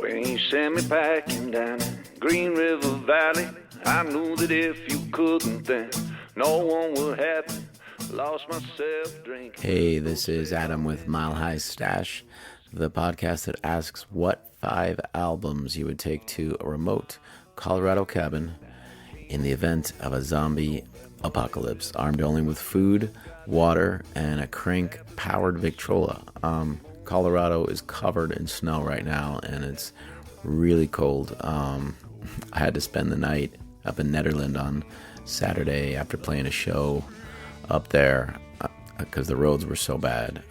When you sent me packing down in Green River Valley, I knew that if you couldn't, then no one would happen. Lost myself drinking. Hey, this is Adam with Mile High Stash, the podcast that asks what 5 albums you would take to a remote Colorado cabin in the event of a zombie apocalypse, armed only with food, water, and a crank-powered Victrola. Colorado is covered in snow right now, and it's really cold. I had to spend the night up in Nederland on Saturday after playing a show up there because the roads were so bad.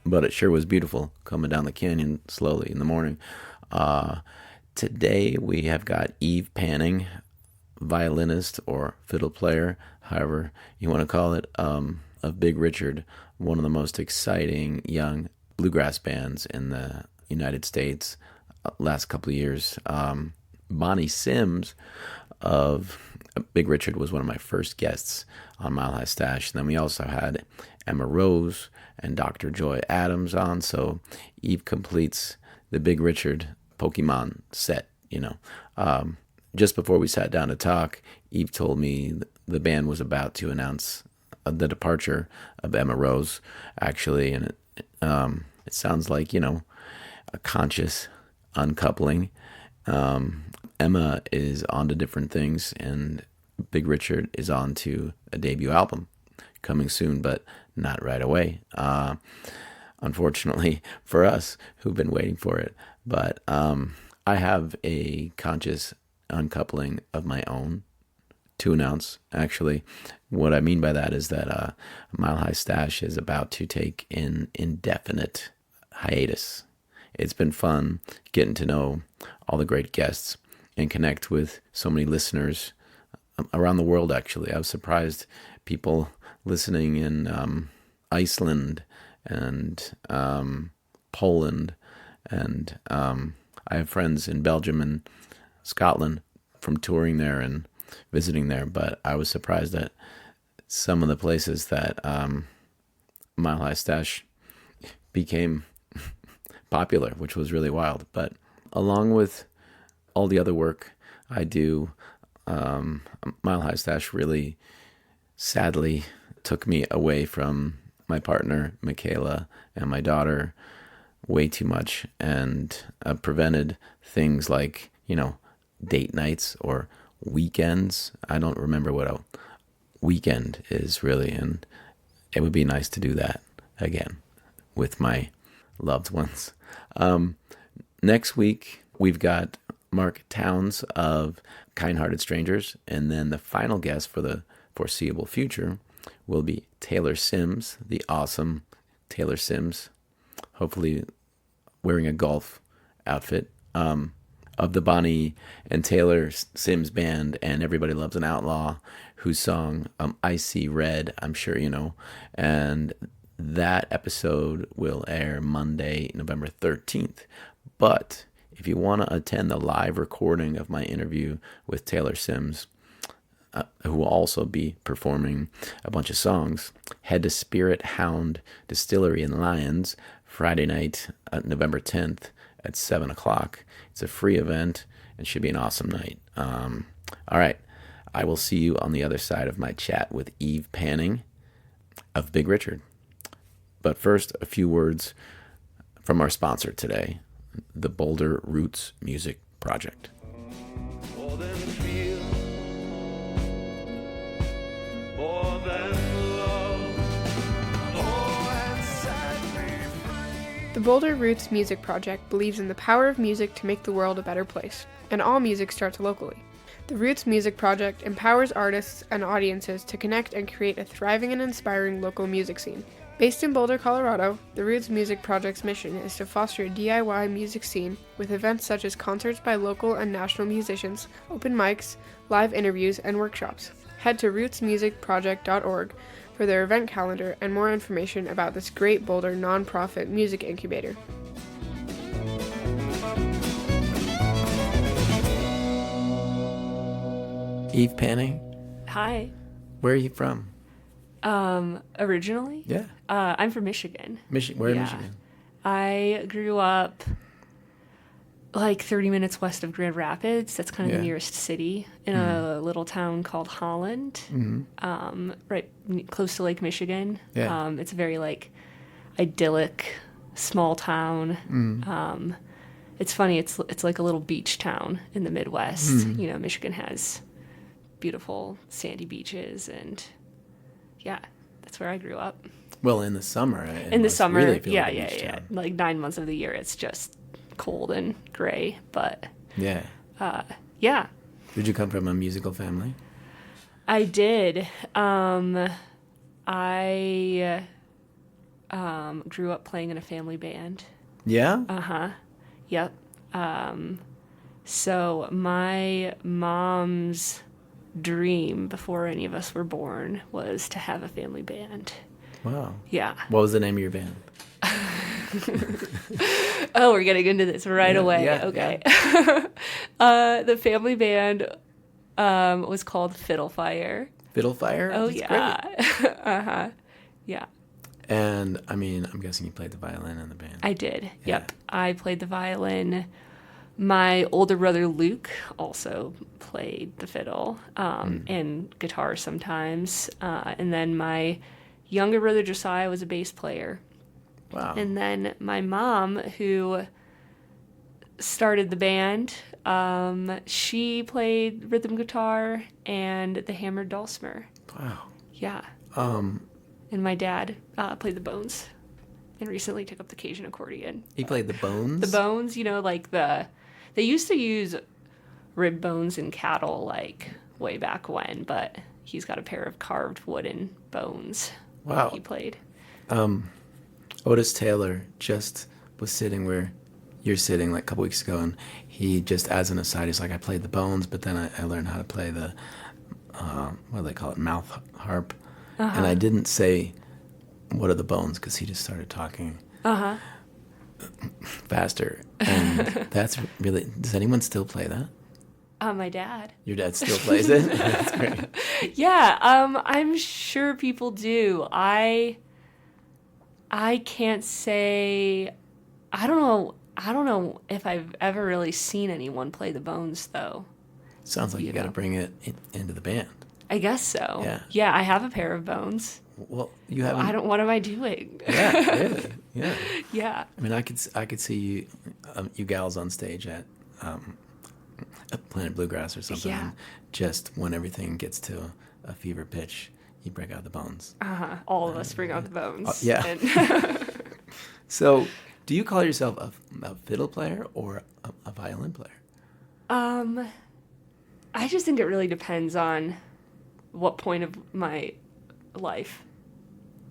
But it sure was beautiful coming down the canyon slowly in the morning. Today we have got Eve Panning, violinist or fiddle player, however you want to call it, of Big Richard, one of the most exciting young bluegrass bands in the United States last couple of years. Bonnie Sims of Big Richard was one of my first guests on Mile High Stash. And then we also had Emma Rose and Dr. Joy Adams on. So Eve completes the Big Richard Pokemon set, Just before we sat down to talk, Eve told me the band was about to announce the departure of Emma Rose, actually. And it sounds like, a conscious uncoupling. Emma is on to different things, and Big Richard is on to a debut album coming soon, but not right away. Unfortunately for us who've been waiting for it. But I have a conscious uncoupling of my own to announce, actually. What I mean by that is that Mile High Stash is about to take an indefinite hiatus. It's been fun getting to know all the great guests and connect with so many listeners around the world, actually. I was surprised people listening in Iceland and Poland, and I have friends in Belgium and Scotland from touring there and visiting there, but I was surprised at some of the places that Mile High Stash became popular, which was really wild. But along with all the other work I do, Mile High Stash really sadly took me away from my partner, Michaela, and my daughter way too much, and prevented things like, date nights or weekends. I don't remember what a weekend is really, and it would be nice to do that again with my loved ones. Next week, we've got Mark Towns of Kind-Hearted Strangers, and then the final guest for the foreseeable future will be Taylor Sims, the awesome Taylor Sims, hopefully wearing a golf outfit, of the Bonnie and Taylor Sims band and Everybody Loves an Outlaw, whose song I See Red, I'm sure you know. And that episode will air Monday, November 13th. But if you want to attend the live recording of my interview with Taylor Sims, who will also be performing a bunch of songs, head to Spirit Hound Distillery in Lyons Friday night, November 10th at 7 o'clock. It's a free event and should be an awesome night. All right. I will see you on the other side of my chat with Eve Panning of Big Richard. But first, a few words from our sponsor today, the Boulder Roots Music Project. The Boulder Roots Music Project believes in the power of music to make the world a better place, and all music starts locally. The Roots Music Project empowers artists and audiences to connect and create a thriving and inspiring local music scene. Based in Boulder, Colorado, the Roots Music Project's mission is to foster a DIY music scene with events such as concerts by local and national musicians, open mics, live interviews, and workshops. Head to rootsmusicproject.org for their event calendar and more information about this great Boulder nonprofit music incubator. Eve Panning, Hi. where are you from? Originally? Yeah. I'm from Michigan. Where in Yeah. Michigan? I grew up like 30 minutes west of Grand Rapids. That's kind of Yeah. the nearest city, in a little town called Holland, right close to Lake Michigan. Yeah. It's a very like idyllic small town. It's funny. It's like a little beach town in the Midwest. You know, Michigan has beautiful sandy beaches, and yeah, that's where I grew up. Well, in the summer. It In the must summer, really feel yeah, like a yeah, beach yeah. town. Like 9 months of the year, it's just cold and gray. But Yeah. yeah, Did you come from a musical family? I did. I grew up playing in a family band. Yeah? Yep. So my mom's dream before any of us were born was to have a family band. Wow. Yeah. What was the name of your band? Oh, we're getting into this right Yeah, away. yeah, Okay. The family band was called Fiddlefire. Fiddlefire? Oh, That's yeah. great. Yeah, And, I mean, I'm guessing you played the violin in the band. I did. Yeah. Yep. I played the violin. My older brother Luke also played the fiddle and guitar sometimes. And then my younger brother Josiah was a bass player. Wow. And then my mom, who started the band, she played rhythm guitar and the hammered dulcimer. Wow. Yeah. And my dad played the bones and recently took up the Cajun accordion. He played the bones? The bones, you know, like they used to use rib bones in cattle like way back when, but he's got a pair of carved wooden bones. Wow. He played. Otis Taylor just was sitting where you're sitting like a couple weeks ago, and he just, as an aside, he's like, I played the bones, but then I learned how to play the, what do they call it, mouth harp. And I didn't say, what are the bones? Because he just started talking faster. And that's really, does anyone still play that? My dad. Your dad still plays it? That's great. Yeah, I'm sure people do. I can't say. I don't know if I've ever really seen anyone play the bones though. Sounds like you got to know. bring it into the band. I guess so. Yeah. Yeah, I have a pair of bones. Well, you haven't. What am I doing? Yeah, really. Yeah. Yeah. I mean, I could see you gals on stage at Planet Bluegrass or something. Yeah. And just when everything gets to a fever pitch, you break out the bones. All of us bring out the bones. yeah. And So, do you call yourself a fiddle player or a violin player? I just think it really depends on what point of my life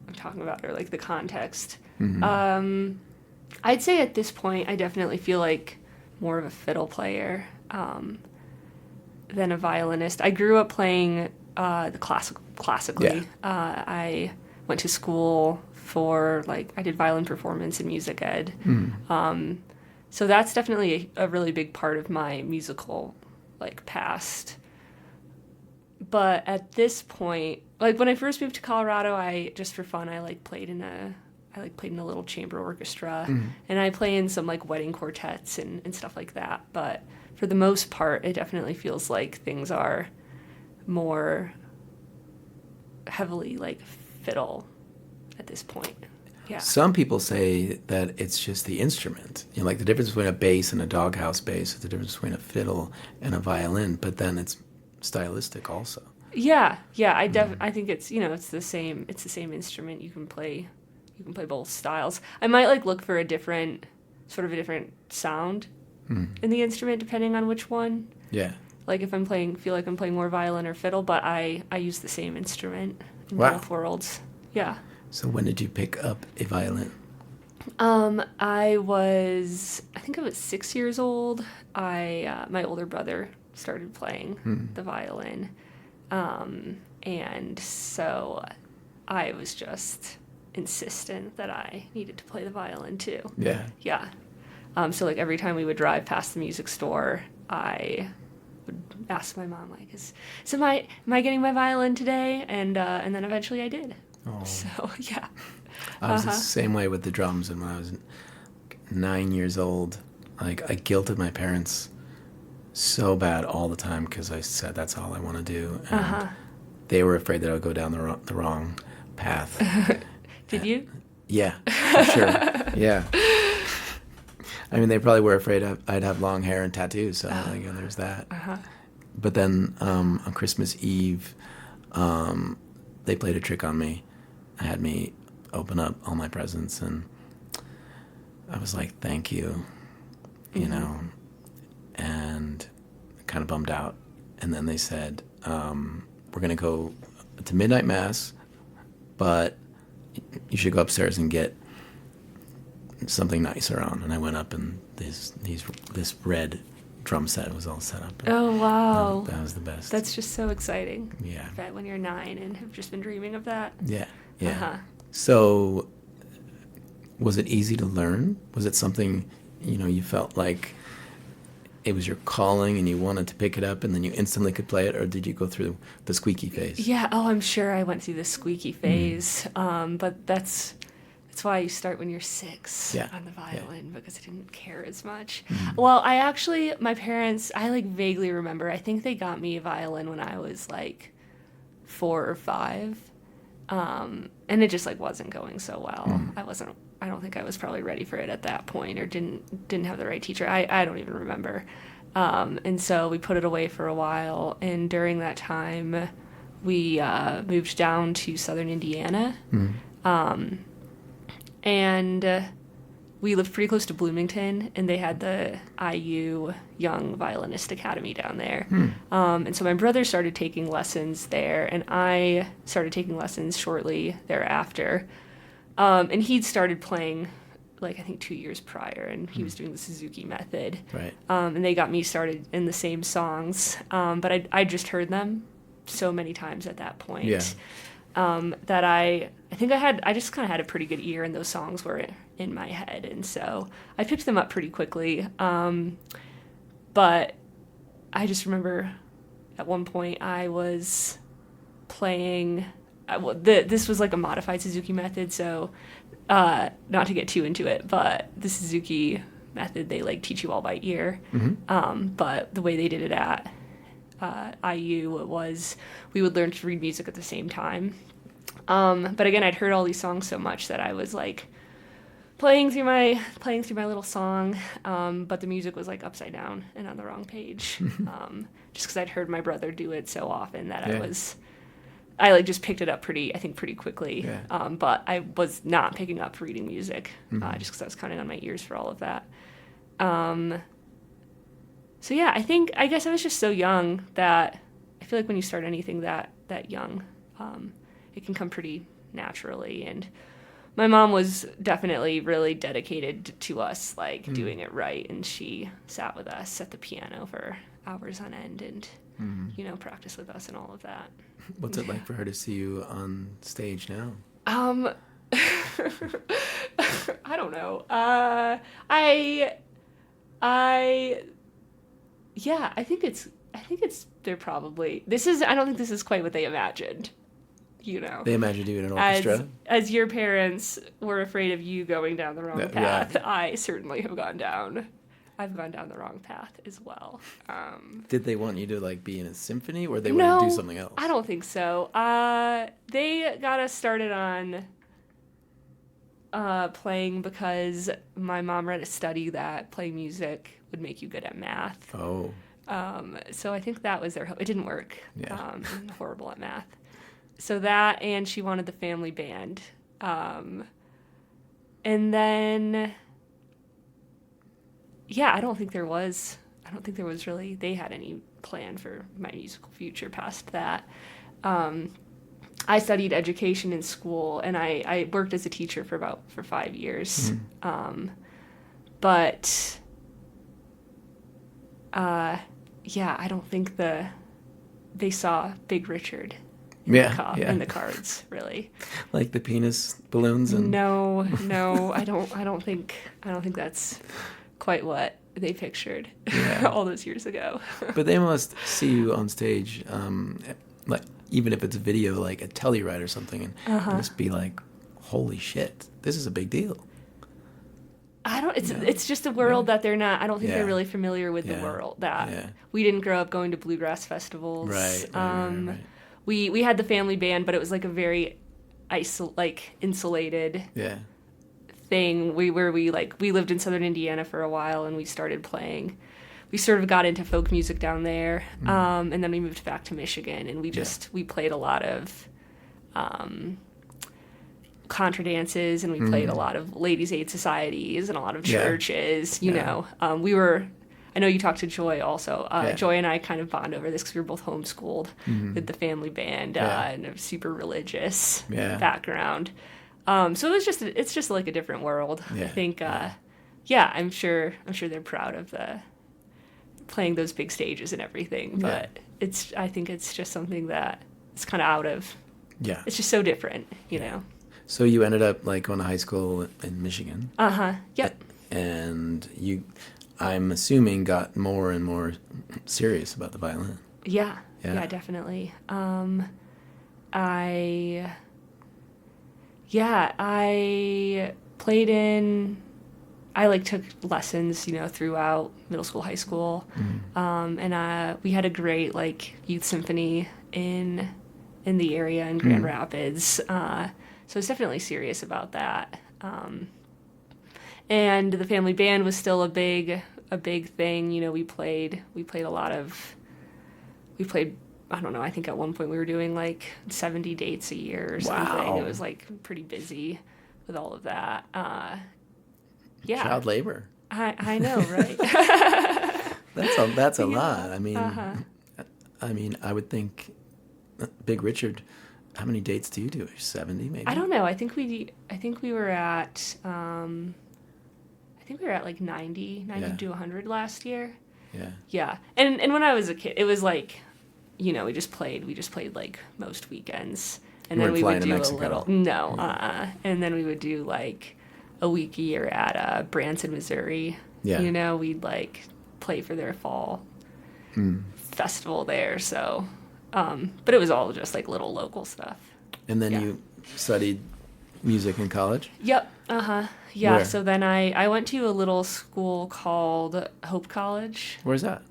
I'm talking about, or like the context. I'd say at this point I definitely feel like more of a fiddle player than a violinist. I grew up playing classically. Yeah. I went to school for I did violin performance and music ed. So that's definitely a really big part of my musical past. But at this point, when I first moved to Colorado, I just for fun I played in a little chamber orchestra, and I play in some wedding quartets and stuff like that. But for the most part, it definitely feels like things are more heavily fiddle at this point. Yeah. Some people say that it's just the instrument. You know, the difference between a bass and a doghouse bass is the difference between a fiddle and a violin, but then it's stylistic also. Yeah. I think it's it's the same instrument. You can play both styles. I might look for a different sound in the instrument depending on which one. Yeah. If I'm feel like I'm playing more violin or fiddle, but I use the same instrument in Wow. both worlds. Yeah. So when did you pick up a violin? I think I was 6 years old. My older brother started playing the violin. And so I was just insistent that I needed to play the violin too. Yeah. Yeah. So every time we would drive past the music store, I would ask my mom am I getting my violin today? And then eventually I did. Oh. So yeah. I was the same way with the drums, and when I was 9 years old, Like, I guilted my parents so bad all the time because I said that's all I want to do. And they were afraid that I would go down the wrong path. Did you? Yeah, for sure. Yeah. I mean, they probably were afraid I'd have long hair and tattoos, so like, there's that. But then on Christmas Eve, they played a trick on me. Had me open up all my presents, and I was like, thank you, you know, and kind of bummed out. And then they said, we're going to go to midnight mass, but you should go upstairs and get something nicer on. And I went up, and this red drum set was all set up. Oh, wow. That was the best. That's just so exciting. Yeah. I bet when you're 9 and have just been dreaming of that. Yeah. So was it easy to learn? Was it something, you felt like it was your calling and you wanted to pick it up and then you instantly could play it, or did you go through the squeaky phase? Yeah, I'm sure I went through the squeaky phase, but that's why you start when you're 6 on the violin, because I didn't care as much. Well, my parents, I vaguely remember, I think they got me a violin when I was 4 or 5, and it just wasn't going so well. I don't think I was probably ready for it at that point, or didn't have the right teacher. I don't even remember. And so we put it away for a while, and during that time we moved down to southern Indiana. And we lived pretty close to Bloomington, and they had the IU Young Violinist Academy down there. And so my brother started taking lessons there, and I started taking lessons shortly thereafter. And he'd started playing, I think 2 years prior, and he was doing the Suzuki method. Right. And they got me started in the same songs. But I just heard them so many times at that point. Yeah. That I think I just kind of had a pretty good ear, and those songs were in my head, and so I picked them up pretty quickly. But I just remember at one point I was playing. This was a modified Suzuki method, so not to get too into it, but the Suzuki method, they teach you all by ear. But the way they did it at IU was we would learn to read music at the same time. But again, I'd heard all these songs so much that I was playing through my little song, but the music was upside down and on the wrong page, just because I'd heard my brother do it so often that I just picked it up pretty quickly. But I was not picking up reading music, just because I was counting on my ears for all of that. So yeah, I guess I was just so young that I feel when you start anything that young, it can come pretty naturally. And my mom was definitely really dedicated to us doing it right, and she sat with us at the piano for hours on end and practice with us and all of that. What's it like for her to see you on stage now? I don't know. Yeah, I think they're probably, I don't think this is quite what they imagined, They imagined you in an orchestra? As your parents were afraid of you going down the wrong path, I certainly have gone down the wrong path as well. Did they want you to be in a symphony, or they wanted to do something else? I don't think so. They got us started on playing because my mom read a study that playing music would make you good at math. Oh. So I think that was their hope. It didn't work. Yeah. I'm horrible at math. So that, and she wanted the family band. And then, yeah, I don't think there was really, they had any plan for my musical future past that. I studied education in school, and I worked as a teacher for 5 years. But yeah, I don't think they saw Big Richard in the cards, really. Like the penis balloons and No, I don't think that's quite what they pictured all those years ago. But they must see you on stage, even if it's a video, a Telluride or something, and just be like, holy shit, this is a big deal. I don't. It's No. it's just a world Yeah. that they're not. I don't think Yeah. they're really familiar with the Yeah. world. That Yeah. we didn't grow up going to bluegrass festivals. Right. We had the family band, but it was like a very insulated Yeah. thing. We lived in southern Indiana for a while, and we started playing. We sort of got into folk music down there, and then we moved back to Michigan, and we played a lot of contra dances, and we played a lot of ladies' aid societies and a lot of Yeah. churches. Yeah. I know you talked to Joy also. Yeah. Joy and I kind of bond over this because we were both homeschooled with the family band Yeah. and a super religious Yeah. background. So it's just like a different world. Yeah. I think, I'm sure they're proud of playing those big stages and everything. But I think it's just something that it's kind of out of. Yeah. It's just so different, you know. So you ended up like going to high school in Michigan. Yep. And I'm assuming, got more and more serious about the violin. Yeah, Yeah. definitely. I played I took lessons, throughout middle school, high school. And we had a great youth symphony in the area in Grand Rapids. So I was definitely serious about that. And the family band was still a big thing. We played I don't know, I think at one point we were doing 70 dates a year or something. Wow. It was pretty busy with all of that. Yeah. Child labor. I know, right? That's a lot. I mean, Uh-huh. I would think Big Richard. How many dates do you do? 70 maybe? I don't know. I think we were at 90 Yeah. to 100 last year. Yeah. Yeah. And when I was a kid, it was we just played most weekends. And You then weren't we flying would to do Mexico? a little. No. And then we would do a week a year at Branson, Missouri. Yeah. We'd play for their fall festival there. So, but it was all just little local stuff. And then Yeah. you studied music in college? Yep. Yeah. Where? So then I went to a little school called Hope College. Where's that?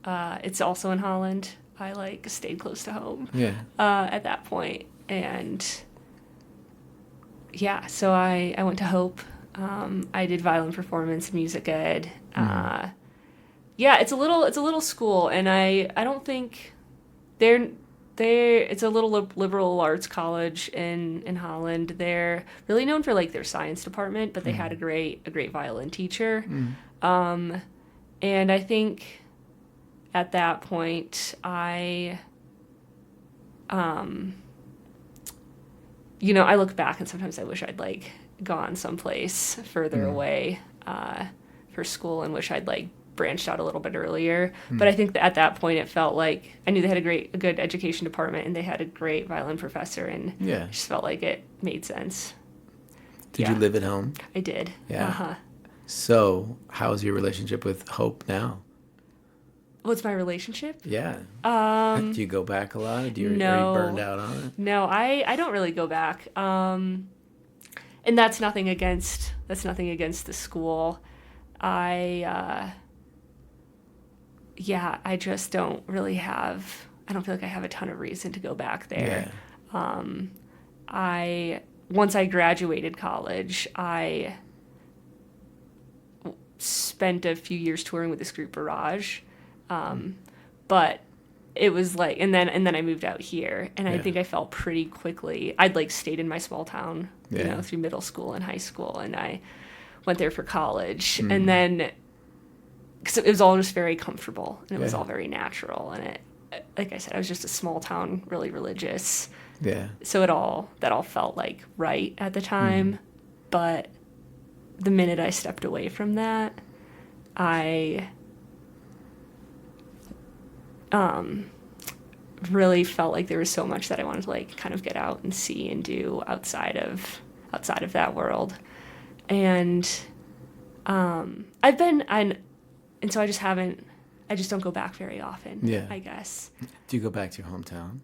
It's also in Holland. I stayed close to home. Yeah. At that point. And yeah, so I went to Hope. I did violin performance, music ed. Yeah, it's a little school, and I don't think it's a little liberal arts college in Holland. They're really known for their science department, but they had a great violin teacher. And I think at that point I look back and sometimes I wish I'd gone someplace further away for school, and wish I'd branched out a little bit earlier. But I think that at that point it felt like I knew they had a good education department, and they had a great violin professor, and Yeah. it just felt like it made sense. Did you live at home? I did. Yeah. So, how's your relationship with Hope now? What's my relationship? Yeah. Do you go back a lot? Are you No. burned out on it? No, I don't really go back. And that's nothing against the school. I just don't really I don't feel like I have a ton of reason to go back there. Yeah. Once I graduated college, I spent a few years touring with this group Barrage. But it was and then I moved out here, and I Yeah. think I felt pretty quickly. I'd stayed in my small town, Yeah. through middle school and high school, and I went there for college, and then because it was all just very comfortable, and it was Yeah. all very natural, and it, like I said, I was just a small town, really religious, Yeah. so that all felt right at the time, but the minute I stepped away from that, I really felt like there was so much that I wanted to kind of get out and see and do outside of that world. And and so I just don't go back very often. Yeah. I guess Do you go back to your hometown?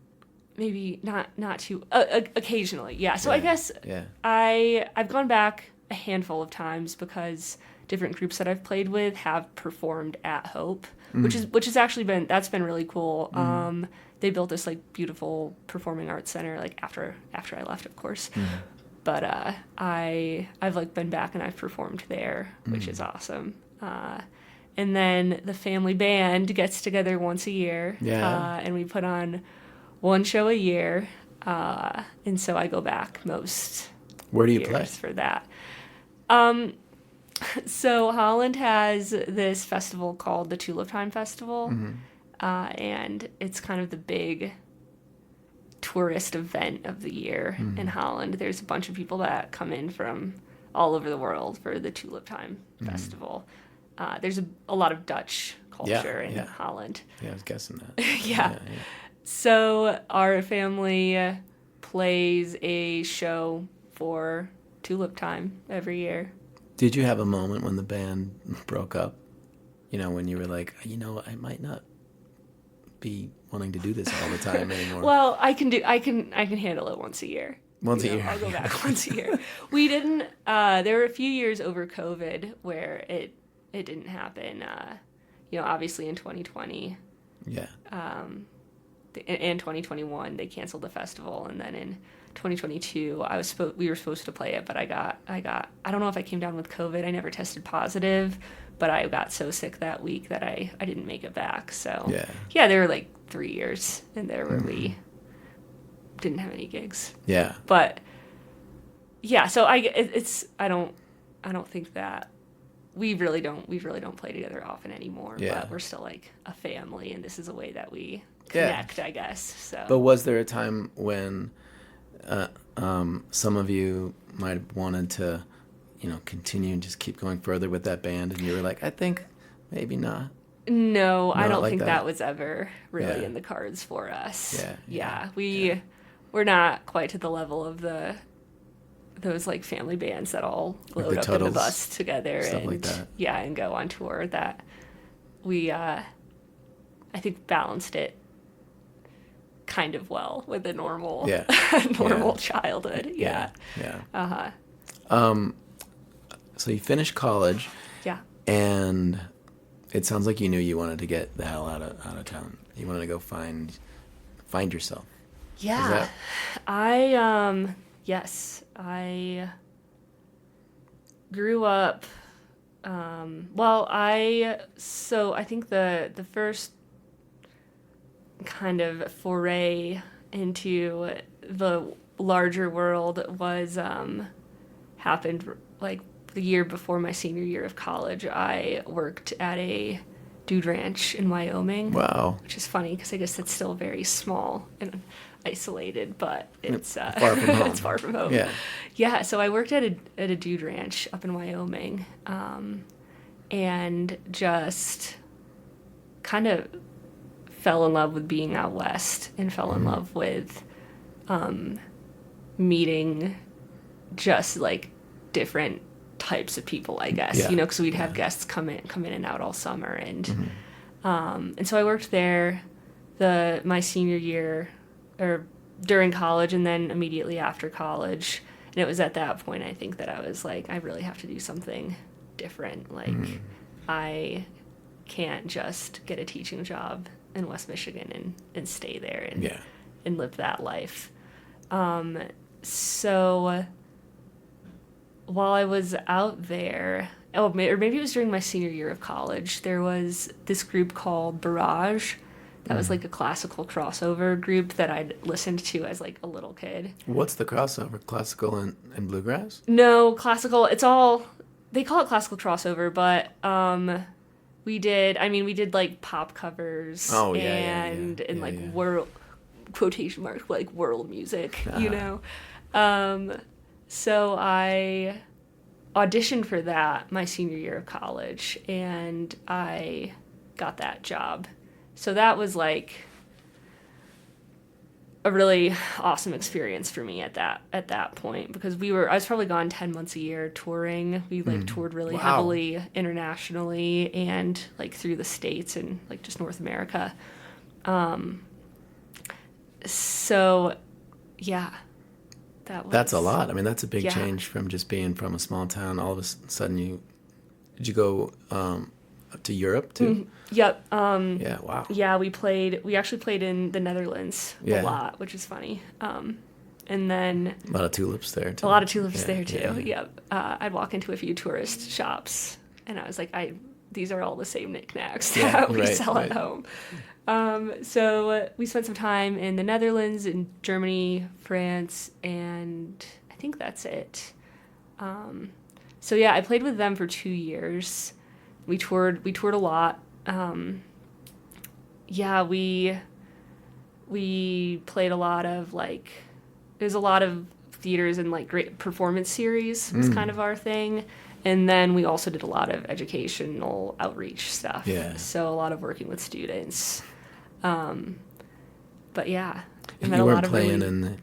maybe not too occasionally. Yeah. So I Yeah. guess Yeah. I've gone back a handful of times because different groups that I've played with have performed at Hope, which is actually that's been really cool. They built this like beautiful performing arts center like after I left, of course. But I've like been back and I've performed there, which is awesome. And then the family band gets together once a year, and we put on one show a year. And so I go back most. Where do you years play for that? So Holland has this festival called the Tulip Time Festival, and it's kind of the big tourist event of the year in Holland. There's a bunch of people that come in from all over the world for the Tulip Time Festival. There's a lot of Dutch culture in Holland. Yeah, I was guessing that. Yeah. So our family plays a show for Tulip Time every year. Did you have a moment when the band broke up? You know, when you were like, I might not be wanting to do this all the time anymore. Well, I can handle it once a year. Once a year. I'll go back once a year. We didn't. There were a few years over COVID where it didn't happen. Obviously in 2020. Yeah. And 2021 they canceled the festival, and then in 2022 we were supposed to play it, but I don't know if I came down with COVID. I never tested positive, but I got so sick that week that I didn't make it back. So there were like 3 years in there where we didn't have any gigs. Yeah. But so I don't think that we really don't play together often anymore. Yeah. But we're still like a family, and this is a way that we connect, I guess. So. But was there a time when some of you might have wanted to, continue and just keep going further with that band, and you were like, I think maybe not? No, I don't think that was ever really in the cards for us. We're not quite to the level of those like family bands that all load up in the bus together and like that. And go on tour. That we I think balanced it kind of well with a normal childhood. So you finished college, and it sounds like you knew you wanted to get the hell out of town. You wanted to go find yourself. I grew up. I think the first kind of foray into the larger world was happened like the year before my senior year of college. I worked at a dude ranch in Wyoming. Wow. Which is funny because I guess it's still very small and isolated, but it's far from home. It's far from home. Yeah. So I worked at a dude ranch up in Wyoming, and just kind of fell in love with being out west and fell in love with meeting just like different types of people, I guess, because we'd have guests come in and out all summer, and so I worked there my senior year or during college, and then immediately after college. And it was at that point I think that I was like, I really have to do something different. Like I can't just get a teaching job in West Michigan and stay there and live that life. So while I was out there, or maybe it was during my senior year of college, there was this group called Barrage. That was like a classical crossover group that I'd listened to as like a little kid. What's the crossover? Classical and bluegrass? No, classical. It's all, they call it classical crossover, but we did like pop covers and like world, quotation marks, like world music, So I auditioned for that my senior year of college, and I got that job. So that was like a really awesome experience for me at that point, because I was probably gone 10 months a year touring. We toured really heavily internationally and like through the States and like just North America. That's a lot. I mean, that's a big Yeah. change from just being from a small town. All of a sudden, did you go to Europe too? Yep. Yeah. Wow. Yeah, we actually played in the Netherlands Yeah. a lot, which is funny. And then A lot of tulips there too. a lot of tulips Yeah, there too. yeah. Yep. I'd walk into a few tourist shops and I was like, these are all the same knickknacks Yeah, that we right, sell at right. home. So we spent some time in the Netherlands, in Germany, France, and I think that's it. So yeah, I played with them for 2 years. We toured a lot. Yeah, we played a lot of like, there's a lot of theaters and like great performance series was kind of our thing. And then we also did a lot of educational outreach stuff. Yeah. So a lot of working with students. But yeah, I And met you a weren't lot of playing really,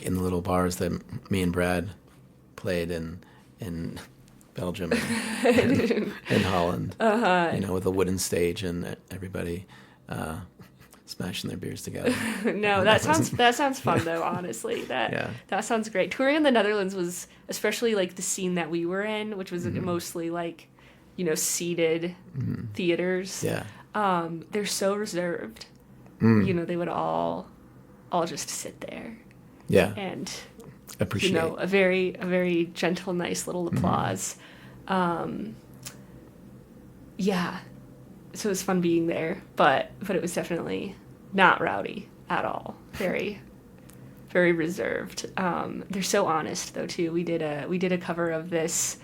in the little bars that me and Brad played in Belgium and in Holland. With a wooden stage and everybody smashing their beers together. No, that sounds fun though, honestly. That sounds great. Touring in the Netherlands was, especially like the scene that we were in, which was mostly like, seated theaters. Yeah. They're so reserved. Mm. They would all just sit there Yeah. and Appreciate. a very gentle, nice little applause. Yeah. So it was fun being there, but it was definitely not rowdy at all. Very, very reserved. They're so honest though too. We did a cover of this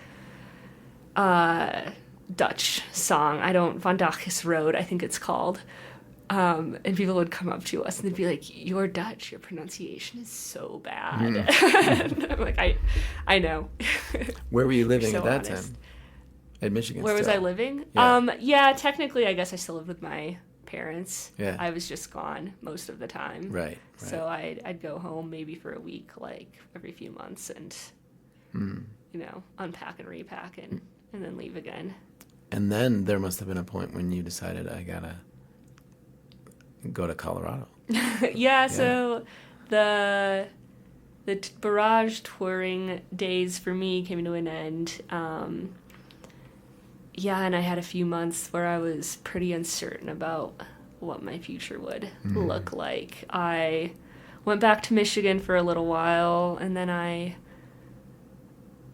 Dutch song. Van Dach's Road, I think it's called. And people would come up to us and they'd be like, "You're Dutch. Your pronunciation is so bad." And I'm like, I know. Where were you living So at that honest. time? At Michigan. Where was still? I living? Yeah. Yeah, technically, I guess I still lived with my parents. Yeah. I was just gone most of the time. Right. So I'd go home maybe for a week, like every few months, and unpack and repack and then leave again. And then there must have been a point when you decided I gotta go to Colorado. Yeah. So the barrage touring days for me came to an end. Yeah, and I had a few months where I was pretty uncertain about what my future would look like. I went back to Michigan for a little while, and then I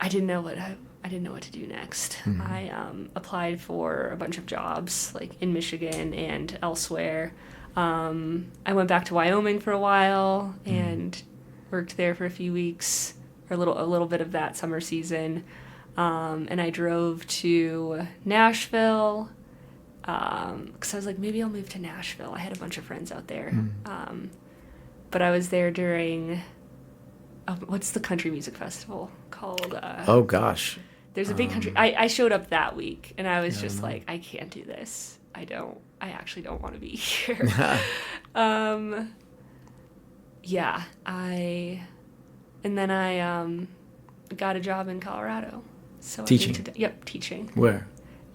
didn't know what I didn't know what to do next. I applied for a bunch of jobs, like in Michigan and elsewhere. I went back to Wyoming for a while and worked there for a few weeks, or a little bit of that summer season. And I drove to Nashville because I was like, maybe I'll move to Nashville. I had a bunch of friends out there. But I was there during, what's the country music festival called? Oh, gosh. There's a big country. I showed up that week and I was just like, I can't do this. I actually don't want to be here. Yeah, and then I got a job in Colorado. So Teaching? Yep, teaching. Where?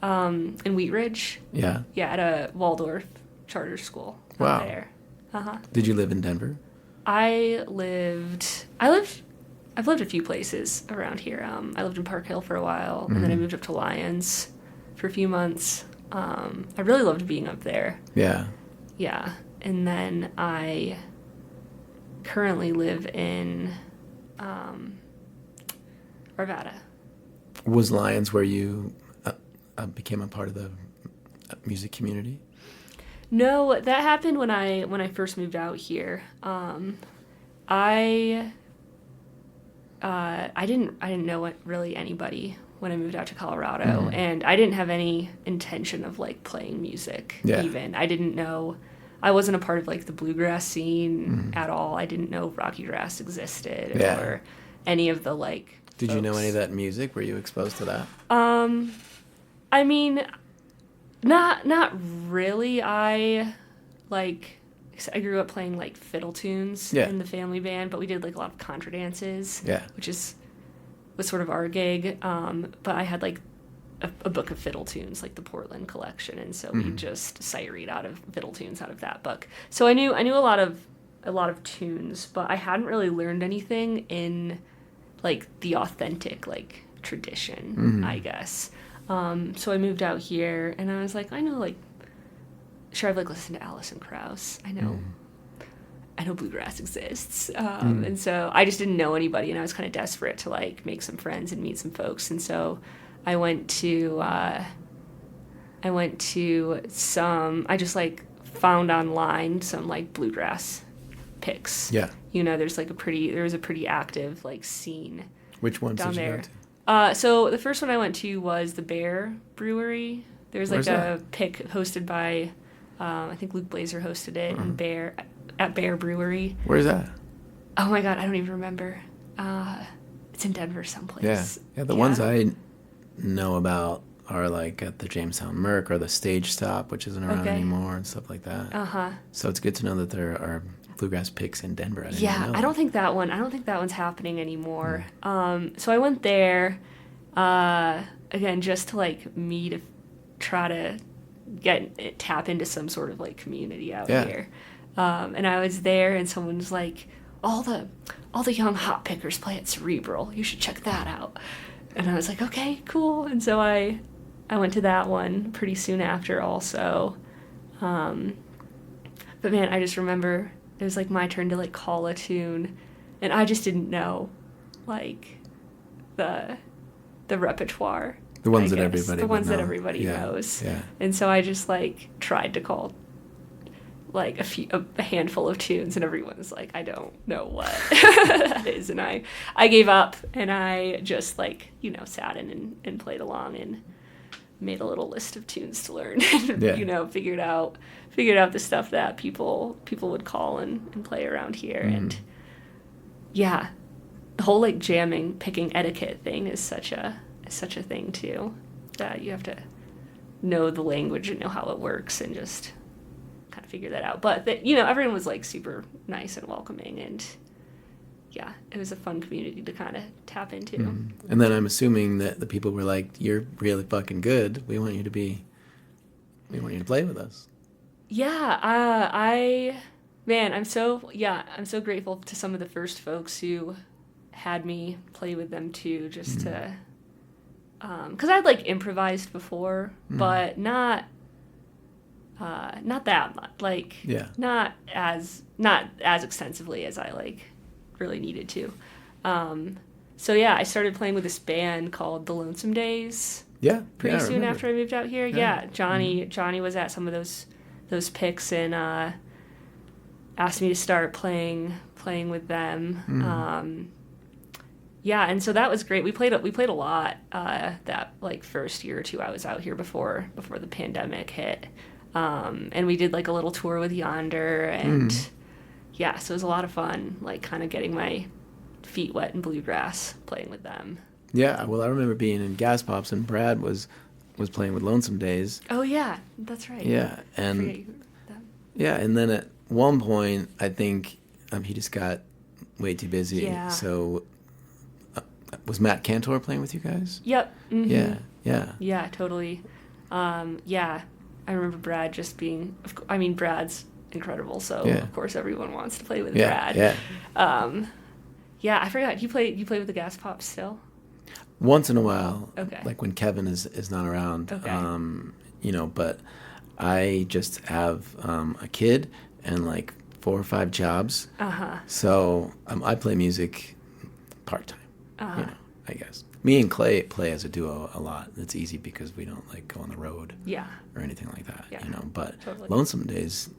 In Wheat Ridge. Yeah. Yeah, at a Waldorf charter school Wow. out there. Did you live in Denver? I've lived a few places around here. I lived in Park Hill for a while, and then I moved up to Lyons for a few months. I really loved being up there. Yeah. Yeah, and then I currently live in Arvada. Was Lyons where you became a part of the music community? No, that happened when I first moved out here. I didn't know really anybody when I moved out to Colorado, and I didn't have any intention of like playing music. Yeah. Even I didn't know. I wasn't a part of like the bluegrass scene at all. I didn't know Rocky Grass existed or any of the like. Did you know folks. any of that music? Were you exposed to that? I mean, not really. I grew up playing like fiddle tunes in the family band, but we did like a lot of contra dances, which was sort of our gig. But I had like a book of fiddle tunes, like the Portland collection, and so we just sight read out of fiddle tunes out of that book. So I knew a lot of a lot of tunes, but I hadn't really learned anything in like the authentic like tradition, I guess. So I moved out here, and I was like, I know, like, sure, I've like listened to Alison Krauss. I know bluegrass exists, and so I just didn't know anybody, and I was kind of desperate to like make some friends and meet some folks, and so I went to I just like found online some like bluegrass picks. Yeah. You know, there's a pretty active like scene. Which ones down did you there. go to? So the first one I went to was the Bear Brewery. There's like Where's a that? pick hosted by, I think Luke Blazer hosted it in at Bear Brewery. Where's that? Oh my God, I don't even remember. It's in Denver someplace. Yeah. The ones I know about are like at the Jamestown Merc or the Stage Stop, which isn't around anymore, and stuff like that. So it's good to know that there are bluegrass picks in Denver. I didn't even know I don't think that one's happening anymore. So I went there again just to like meet, try to tap into some sort of like community out here. And I was there, and someone was like, all the young hop pickers play at Cerebral. You should check that out. And I was like, okay, cool. And so I went to that one pretty soon after also. But man, I just remember it was like my turn to like call a tune, and I just didn't know like the repertoire. The ones that everybody the ones would that know. everybody knows. Yeah. And so I just like tried to call like a handful of tunes, and everyone was like, I don't know what that is, and I gave up, and I just like, you know, sat in and played along and made a little list of tunes to learn. You know, figured out the stuff that people would call and play around here. And yeah, the whole like jamming, picking etiquette thing is such a thing too, that you have to know the language and know how it works and just kind of figure that out. But you know, everyone was like super nice and welcoming, and yeah, it was a fun community to kind of tap into. And then I'm assuming that the people were like, you're really fucking good. We want you to play with us. Yeah, I'm so grateful to some of the first folks who had me play with them too, just to, because I'd like improvised before, but not that much, like not as extensively as I like really needed to. So yeah, I started playing with this band called The Lonesome Days. Yeah, pretty soon after I moved out here. Yeah, Johnny was at some of those picks and asked me to start playing with them. Yeah, and so that was great. We played a lot that like first year or two I was out here before the pandemic hit. And we did like a little tour with Yonder, and yeah, so it was a lot of fun, like kind of getting my feet wet in bluegrass playing with them. Yeah, well, I remember being in Gas Pops, and Brad was playing with Lonesome Days. Oh yeah, that's right. Yeah, and then at one point, I think he just got way too busy. Yeah. So was Matt Cantor playing with you guys? Yep. Mm-hmm. Yeah. Yeah, totally. Yeah, I remember Brad just being. Brad's incredible, so of course everyone wants to play with Brad. Yeah. Yeah, I forgot. You play with the Gas Pops still? Once in a while. Okay. Like when Kevin is not around. Okay. You know, but I just have a kid and like 4 or 5 jobs. So I play music part-time. You know, I guess. Me and Clay play as a duo a lot. It's easy because we don't like go on the road. Yeah. Or anything like that. Yeah. You know, but totally. Lonesome Days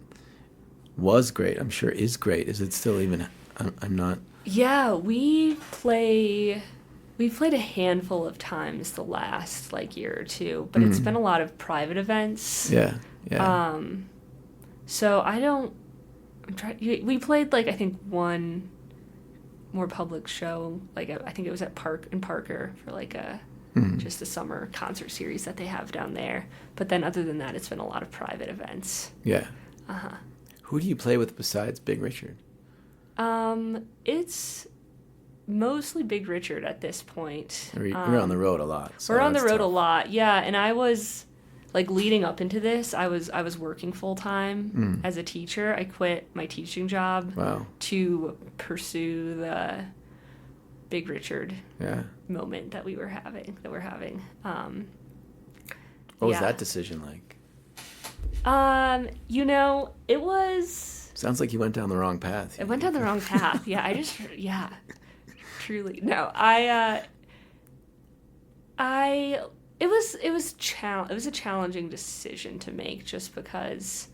was great. I'm sure is great. Is it still even? I'm not. Yeah, we played a handful of times the last like year or two, but it's been a lot of private events. Yeah. So we played like I think one more public show, like I think it was at Parker for like a just a summer concert series that they have down there. But then other than that, it's been a lot of private events. Yeah. Who do you play with besides Big Richard? It's mostly Big Richard at this point. We're on the road a lot. So we're on the road tough. a lot, yeah. And I was like leading up into this, I was working full time as a teacher. I quit my teaching job to pursue the Big Richard moment that we're having. What was that decision like? It was... Sounds like you went down the wrong path. It went down the wrong path. Yeah, truly. No, it was a challenging decision to make, just because,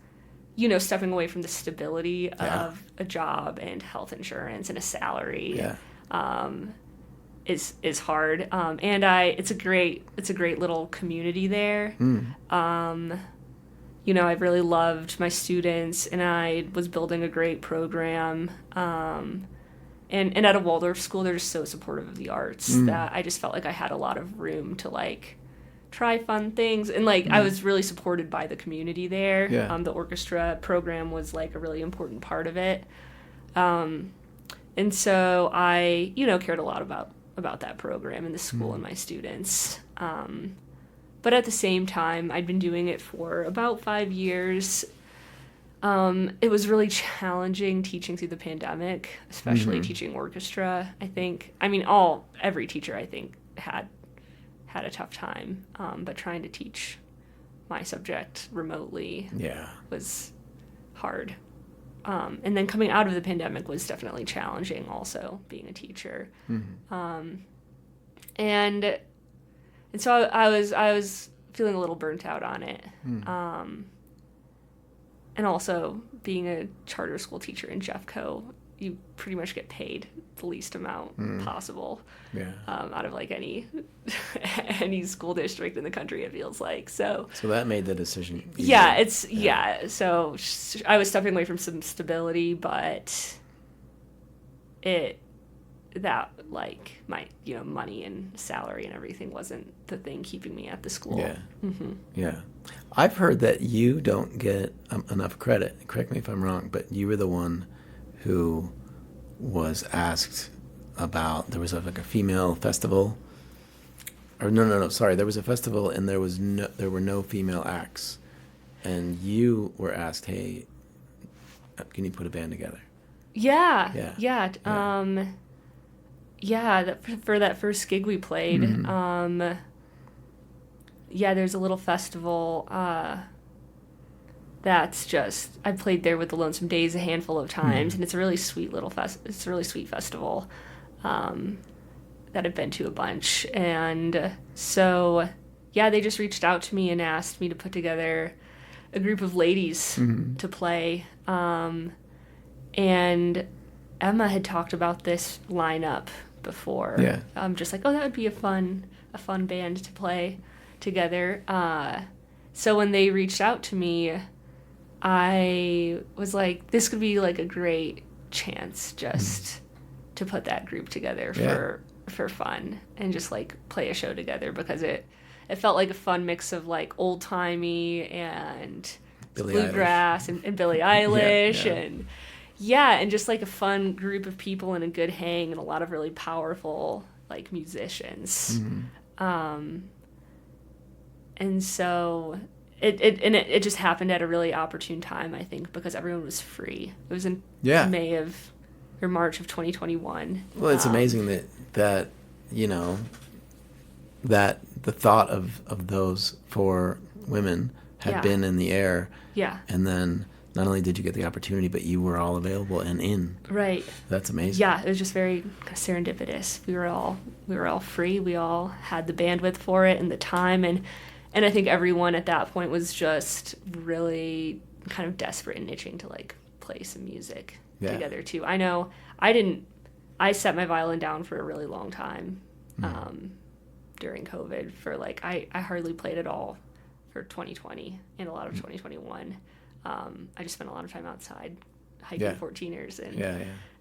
stepping away from the stability of a job and health insurance and a salary is hard. And it's a great little community there. I really loved my students, and I was building a great program. And at a Waldorf school, they're just so supportive of the arts that I just felt like I had a lot of room to like try fun things, and like I was really supported by the community there. The orchestra program was like a really important part of it, and so I cared a lot about that program and the school and my students. But at the same time, I'd been doing it for about 5 years. It was really challenging teaching through the pandemic, especially teaching orchestra. Every teacher I think had a tough time, but trying to teach my subject remotely was hard. And then coming out of the pandemic was definitely challenging also, being a teacher. And so I was feeling a little burnt out on it. And also, being a charter school teacher in Jeffco, you pretty much get paid the least amount possible out of like any school district in the country, it feels like. So that made the decision easier. So I was stepping away from some stability, but my money and salary and everything wasn't the thing keeping me at the school. I've heard that you don't get enough credit. Correct me if I'm wrong, but you were the one who was asked about, there was a female festival, or no, sorry, there was a festival and there were no female acts, and you were asked, hey, can you put a band together? For that first gig we played, there's a little festival that's just, I played there with the Lonesome Days a handful of times, and it's a really sweet it's a really sweet festival that I've been to a bunch. And so they just reached out to me and asked me to put together a group of ladies to play, and Emma had talked about this lineup before. I'm just like, that would be a fun band to play together. So when they reached out to me, I was like, this could be like a great chance just to put that group together for fun and just like play a show together, because it felt like a fun mix of like old timey and bluegrass and Billie Eilish and just like a fun group of people and a good hang and a lot of really powerful like musicians. And so it just happened at a really opportune time, I think, because everyone was free. It was in March of 2021. Well, it's amazing that that the thought of those 4 women had been in the air. And then not only did you get the opportunity, but you were all available and in. Right. That's amazing. Yeah, it was just very serendipitous. We were all free. We all had the bandwidth for it and the time, and I think everyone at that point was just really kind of desperate and itching to like play some music together too. I know I set my violin down for a really long time during COVID. For like I hardly played at all for 2020 and a lot of 2021. I just spent a lot of time outside hiking 14ers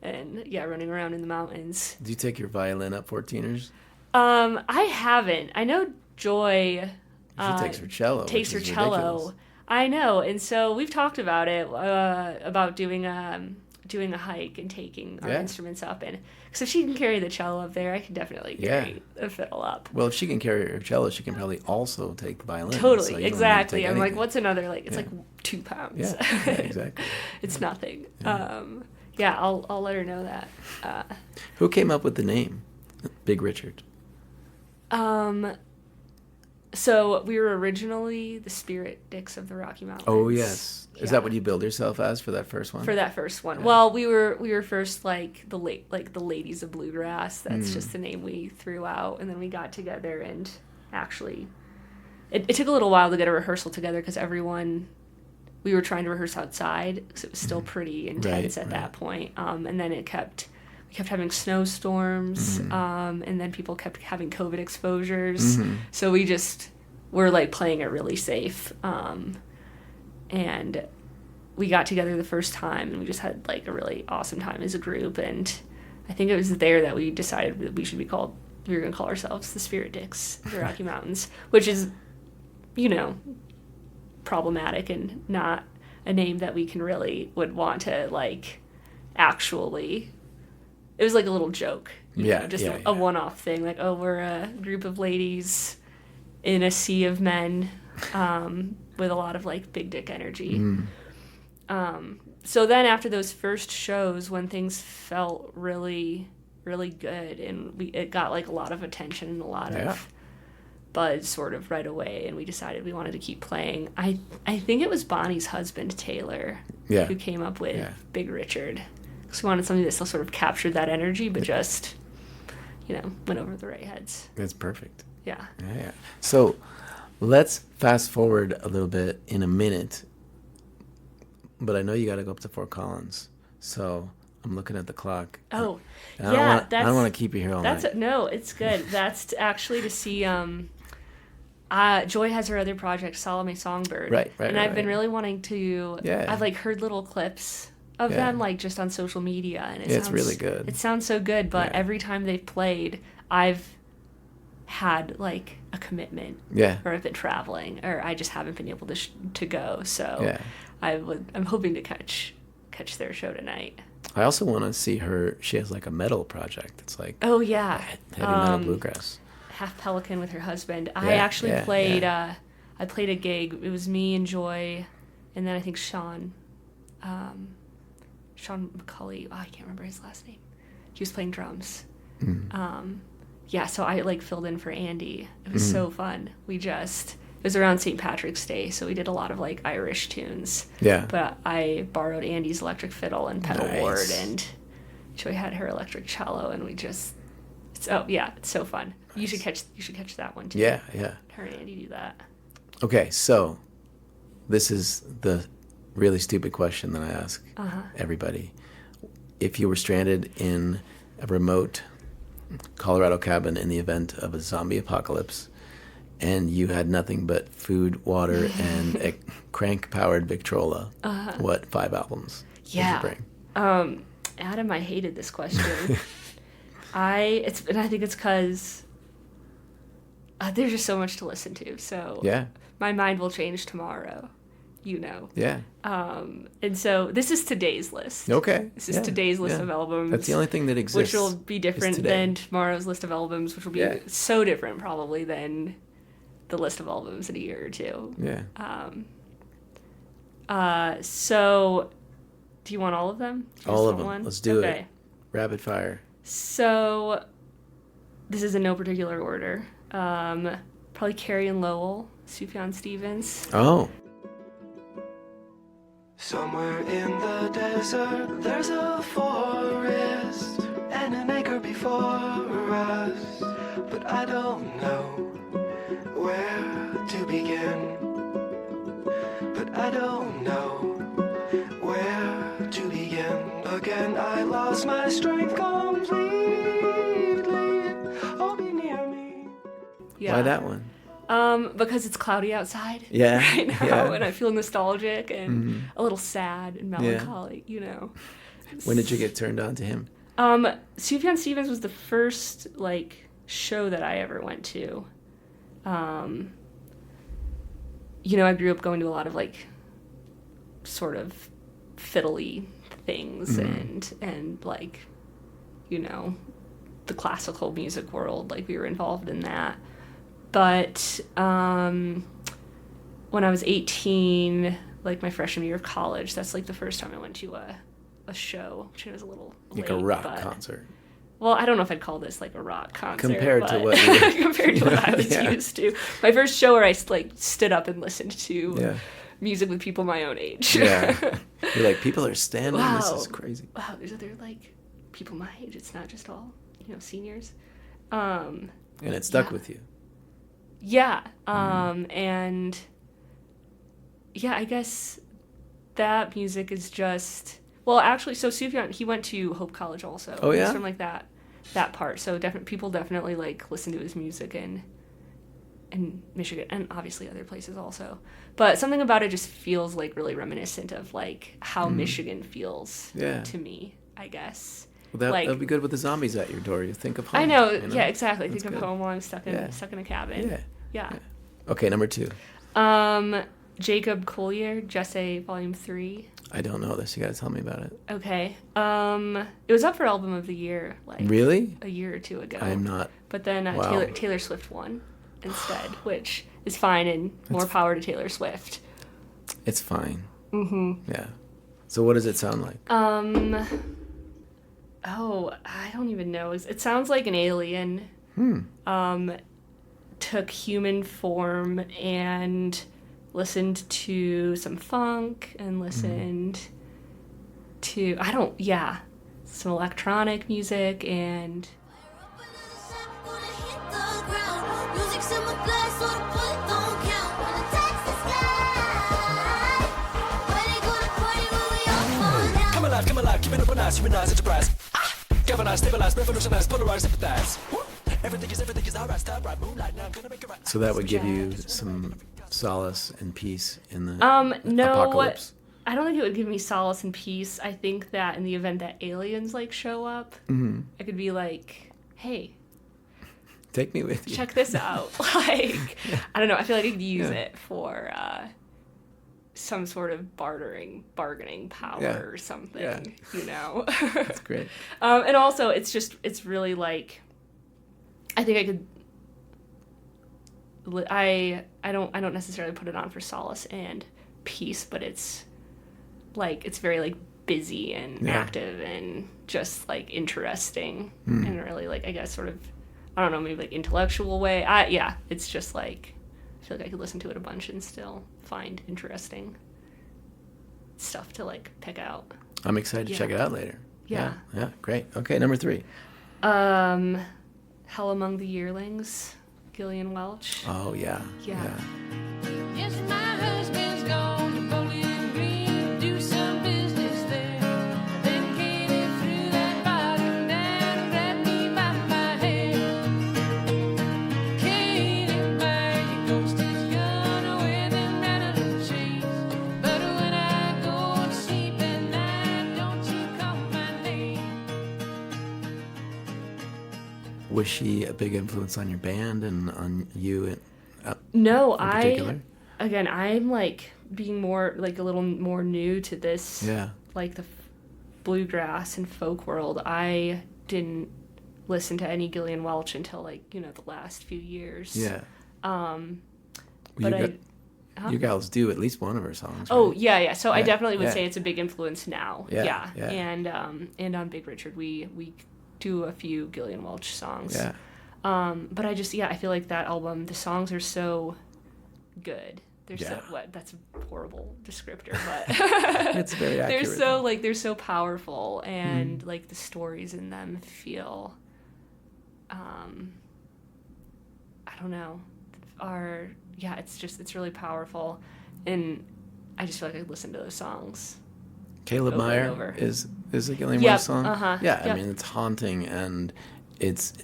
and running around in the mountains. Do you take your violin up 14ers? I haven't. I know Joy she takes her cello. Ridiculous. I know, and so we've talked about it, about doing a doing a hike and taking our Yeah. instruments up. And because if she can carry the cello up there, I can definitely carry the fiddle up. Well, if she can carry her cello, she can probably also take the violin. Totally, so you don't need to exactly. take I'm like, anything. what's another, like, it's like 2 pounds. Yeah, exactly. It's nothing. I'll let her know that. Who came up with the name Big Richard? So we were originally the Spirit Dicks of the Rocky Mountains. Oh, yes. Is Yeah. that what you billed yourself as for that first one? For that first one. Well, we were first like the Ladies of Bluegrass. That's just the name we threw out, and then we got together and actually, it took a little while to get a rehearsal together because we were trying to rehearse outside because it was still pretty intense at that point. And then we kept having snowstorms, and then people kept having COVID exposures. So we just were like playing it really safe. And we got together the first time and we just had like a really awesome time as a group. And I think it was there that we decided that we were going to call ourselves the Spirit Dicks of the Rocky Mountains, which is, problematic and not a name that we would want to like actually. It was like a little joke, a one-off thing. Like, oh, we're a group of ladies in a sea of men with a lot of like big dick energy. So then after those first shows, when things felt really, really good, and it got like a lot of attention and a lot of buzz sort of right away, and we decided we wanted to keep playing. I think it was Bonnie's husband, Taylor, who came up with Big Richard. Because we wanted something that still sort of captured that energy, but just, went over the right heads. That's perfect. Yeah. Yeah. So let's fast forward a little bit in a minute. But I know you got to go up to Fort Collins. So I'm looking at the clock. Oh, and I don't want to keep you here all night. No, it's good. That's actually to see... Joy has her other project, Salome Songbird. Right. And I've been really wanting to... Yeah. I've like heard little clips of them like just on social media, and it's really good. It sounds so good, but every time they've played, I've had like a commitment, or I've been traveling, or I just haven't been able to go. So I'm hoping to catch their show tonight. I also want to see her. She has like a metal project. It's like heavy metal bluegrass. Half Pelican with her husband. I actually played. I played a gig. It was me and Joy, and then I think Sean McCulley. Oh, I can't remember his last name. He was playing drums. So I like filled in for Andy. It was so fun. It was around St. Patrick's Day, so we did a lot of like Irish tunes. Yeah. But I borrowed Andy's electric fiddle and pedal board, and Joy had her electric cello, and it's so fun. Nice. You should catch that one too. Yeah. Her and Andy do that. Okay, so this is the really stupid question that I ask everybody. If you were stranded in a remote Colorado cabin in the event of a zombie apocalypse, and you had nothing but food, water, and a crank-powered Victrola, what 5 albums would you bring? Adam, I hated this question. I think it's because there's just so much to listen to. So my mind will change tomorrow. Yeah. And so this is today's list. Okay. This is today's list of albums. That's the only thing that exists. Which will be different than tomorrow's list of albums, which will be so different probably than the list of albums in a year or two. Yeah. So do you want all of them? All of them. One? Let's do it. Rapid fire. So this is in no particular order. Probably Carrie and Lowell, Sufjan Stevens. Oh. Somewhere in the desert, there's a forest and an acre before us, but I don't know where to begin. But I don't know where to begin. Again, I lost my strength completely. Oh, be near me. Why that one? Because it's cloudy outside right now, and I feel nostalgic and a little sad and melancholic, When did you get turned on to him? Sufjan Stevens was the first, show that I ever went to. I grew up going to a lot of, sort of fiddly things and like, you know, the classical music world. Like we were involved in that. But when I was 18, like my freshman year of college, that's like the first time I went to a show, which was a little Like late, a rock but, concert. well, I don't know if I'd call this like a rock concert. Compared to but what you compared to what I was Yeah. used to. My first show where I like stood up and listened to Yeah. music with people my own age. Yeah. You're like, people are standing. This Wow. is crazy. Wow, there's other like people my age. It's not just all, you know, seniors. Um, And it stuck Yeah. with you. yeah. And yeah, I guess that music is just, well, actually, so Sufjan, he went to Hope College also. Oh, yeah? He's from like that part. So people definitely like listen to his music in Michigan and obviously other places also. But something about it just feels like really reminiscent of like how Michigan feels Yeah. to me, I guess. Well, like- that'd be good with the zombies at your door. You think of home. I know, you yeah, exactly. That's Think of good. home while I'm stuck in Yeah. a cabin. Yeah. Yeah. Okay, number 2. Jacob Collier, Jesse Volume 3. I don't know this. You gotta tell me about it. Okay. It was up for Album of the Year like Really? a year or two ago. I am not. But then Wow. Taylor Swift won instead, which is fine and more power to Taylor Swift. It's fine. Mm-hmm. Yeah. So what does it sound like? Oh, I don't even know. It sounds like an alien. Took human form and listened to some funk and listened to some electronic music and Come alive, keep it up on us, humanize, enterprise. Galvanize, stabilize, revolutionize, polarize, empathize. Everything is alright, stop right, moonlight, now I'm gonna make it right. So that would give you some solace and peace in the no, apocalypse. I don't think it would give me solace and peace. I think that in the event that aliens like show up, I could be like, hey, Take me with you. check this out. Like, I don't know. I feel like I could use it for some sort of bargaining power Yeah. or something, Yeah. you know? That's great. And also, it's really like, I think I could, I don't necessarily put it on for solace and peace, but it's like, it's very like busy and Yeah. active and just like interesting in a really like, I guess sort of, I don't know, maybe like intellectual way. It's just like, I feel like I could listen to it a bunch and still find interesting stuff to like pick out. I'm excited to Yeah. check it out later. Yeah. Yeah, great. Okay, number 3. Hell Among the Yearlings, Gillian Welch. Oh, yeah. Yeah. Yes, my husband's gone to Bowling Green, do some business there. Then came through that bottom down and grabbed me by my hair. Can't buy your ghost is gonna wear them rattling chains. But when I go to sleep at night, don't you call my name. Was she a big influence on your band and on you No, in particular? I'm like being more like a little more new to this. Yeah. Like the bluegrass and folk world. I didn't listen to any Gillian Welch until like, the last few years. Yeah. But You gals do at least one of her songs. Oh, right? yeah. So I Yeah, definitely would yeah. say it's a big influence now. Yeah, yeah. And on Big Richard, we do a few Gillian Welch songs. Yeah. But I just, I feel like that album, the songs are so good. They're so, Yeah. that's a horrible descriptor, but It's very accurate. they're so powerful and like the stories in them feel, I don't know, it's really powerful. And I just feel like I listen to those songs. Caleb over and Meyer over. is a Gillian Yep, Welch song. Yeah, I yep. mean it's haunting and it's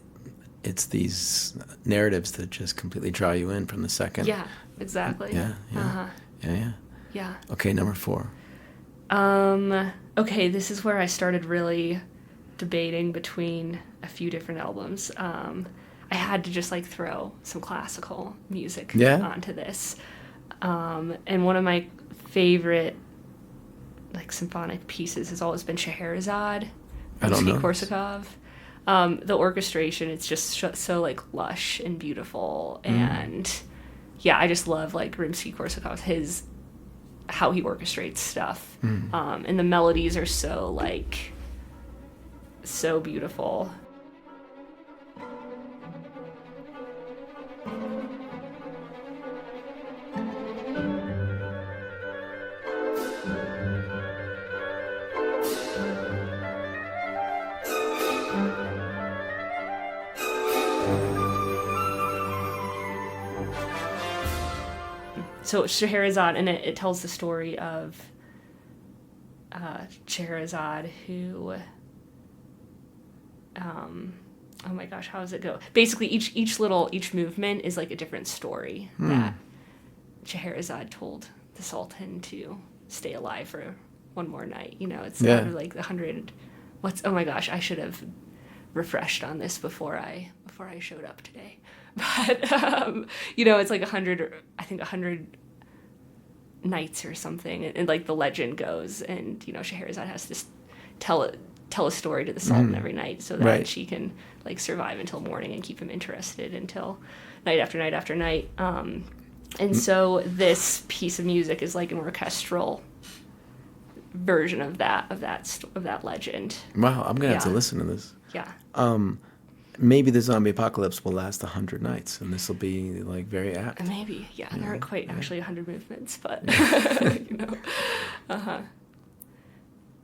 these narratives that just completely draw you in from the second. Yeah, exactly. Yeah. Yeah. Yeah. Okay, number 4. Okay, this is where I started really debating between a few different albums. I had to just like throw some classical music Yeah? onto this. And one of my favorite like symphonic pieces has always been Scheherazade. I don't know. Rimsky-Korsakov. The orchestration, it's just so like lush and beautiful, and yeah, I just love like Rimsky-Korsakov, how he orchestrates stuff, and the melodies are so beautiful. So Scheherazade, and it tells the story of Scheherazade who, oh my gosh, how does it go? Basically, each movement is like a different story that Scheherazade told the Sultan to stay alive for one more night. You know, it's not like 100. Oh my gosh, I should have refreshed on this before I showed up today. But you know, it's like 100 nights or something, and like the legend goes, and you know, Scheherazade has to tell a story to the Sultan every night so that she can like survive until morning and keep him interested until night after night after night. And so this piece of music is like an orchestral version of that legend. Wow, I'm gonna have to listen to this. Yeah. Maybe the zombie apocalypse will last 100 nights, and this will be like very apt. Maybe, yeah. There aren't quite actually 100 movements, but you know.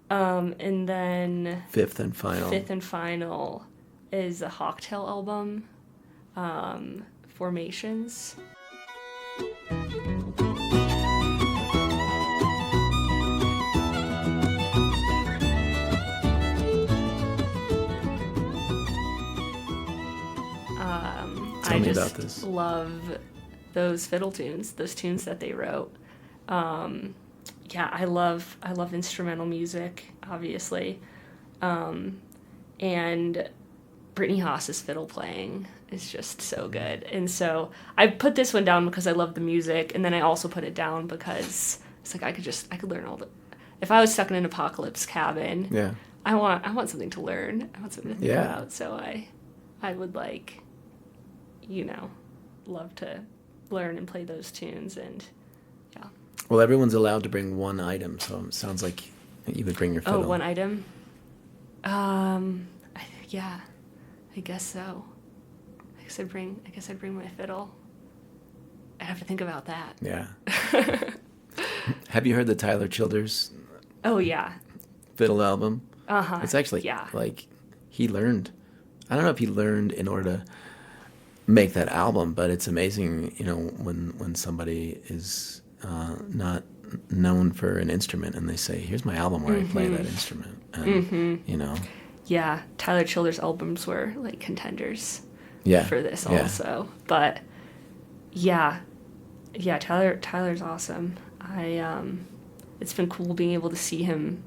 And then Fifth and final is the Hawktail album, Formations. Tell me just about this. Love those fiddle tunes, those tunes that they wrote. Yeah, I love instrumental music, obviously, and Brittany Haas's fiddle playing is just so good. And so I put this one down because I love the music, and then I also put it down because it's like I could learn all the. If I was stuck in an apocalypse cabin, I want something to learn. I want something to think about. So I would like, you know, love to learn and play those tunes, and yeah. Well, everyone's allowed to bring one item, so it sounds like you would bring your fiddle. Oh, one item? Yeah, I guess so. I guess I'd bring my fiddle. I'd have to think about that. Yeah. Have you heard the Tyler Childers? Oh, yeah. Fiddle album? Uh-huh. It's actually, like, he learned. I don't know if he learned in order to make that album, but it's amazing, you know, when somebody is not known for an instrument and they say, here's my album where I play that instrument. And, you know. Yeah, Tyler Childers' albums were, like, contenders for this also. But, yeah, Tyler's awesome. It's been cool being able to see him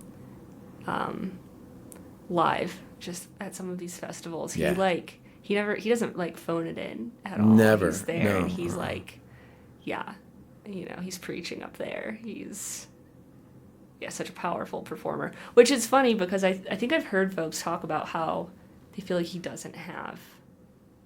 live just at some of these festivals. He doesn't like phone it in at all. Never. He's there. No. And he's like, yeah, you know, he's preaching up there. He's such a powerful performer, which is funny because I think I've heard folks talk about how they feel like he doesn't have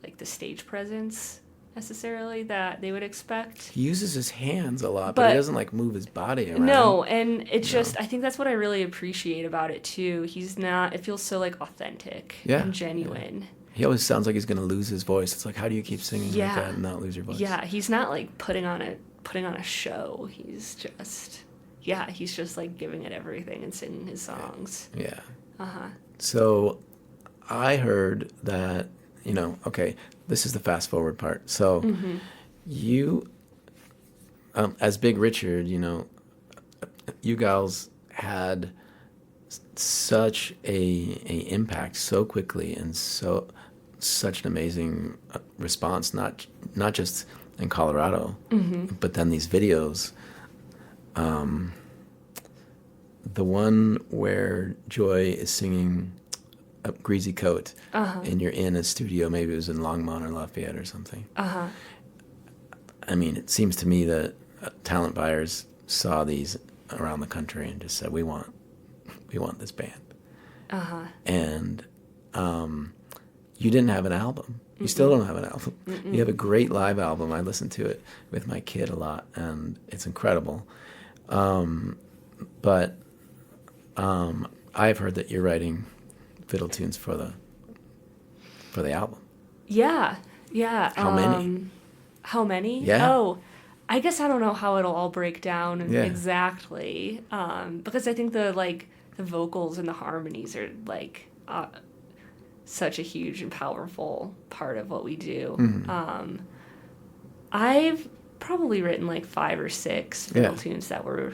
like the stage presence necessarily that they would expect. He uses his hands a lot, but he doesn't like move his body around. No, and it's just, I think that's what I really appreciate about it too. It feels so like authentic and genuine. Yeah. He always sounds like he's going to lose his voice. It's like, how do you keep singing like that and not lose your voice? Yeah, he's not like putting on a show. He's just like giving it everything and singing his songs. Yeah. Uh-huh. So I heard that, you know, okay, this is the fast forward part. So you, as Big Richard, you know, you guys had such a impact so quickly and such an amazing response, not just in Colorado, but then these videos. The one where Joy is singing a Greasy Coat, and you're in a studio, maybe it was in Longmont or Lafayette or something. I mean, it seems to me that talent buyers saw these around the country and just said, we want this band. And you didn't have an album. You still don't have an album. You have a great live album. I listen to it with my kid a lot, and it's incredible. But I've heard that you're writing fiddle tunes for the album. Yeah. How many? How many? Yeah. Oh, I guess I don't know how it'll all break down Yeah. exactly. Because I think the vocals and the harmonies are such a huge and powerful part of what we do. I've probably written 5 or 6 fiddle tunes that we're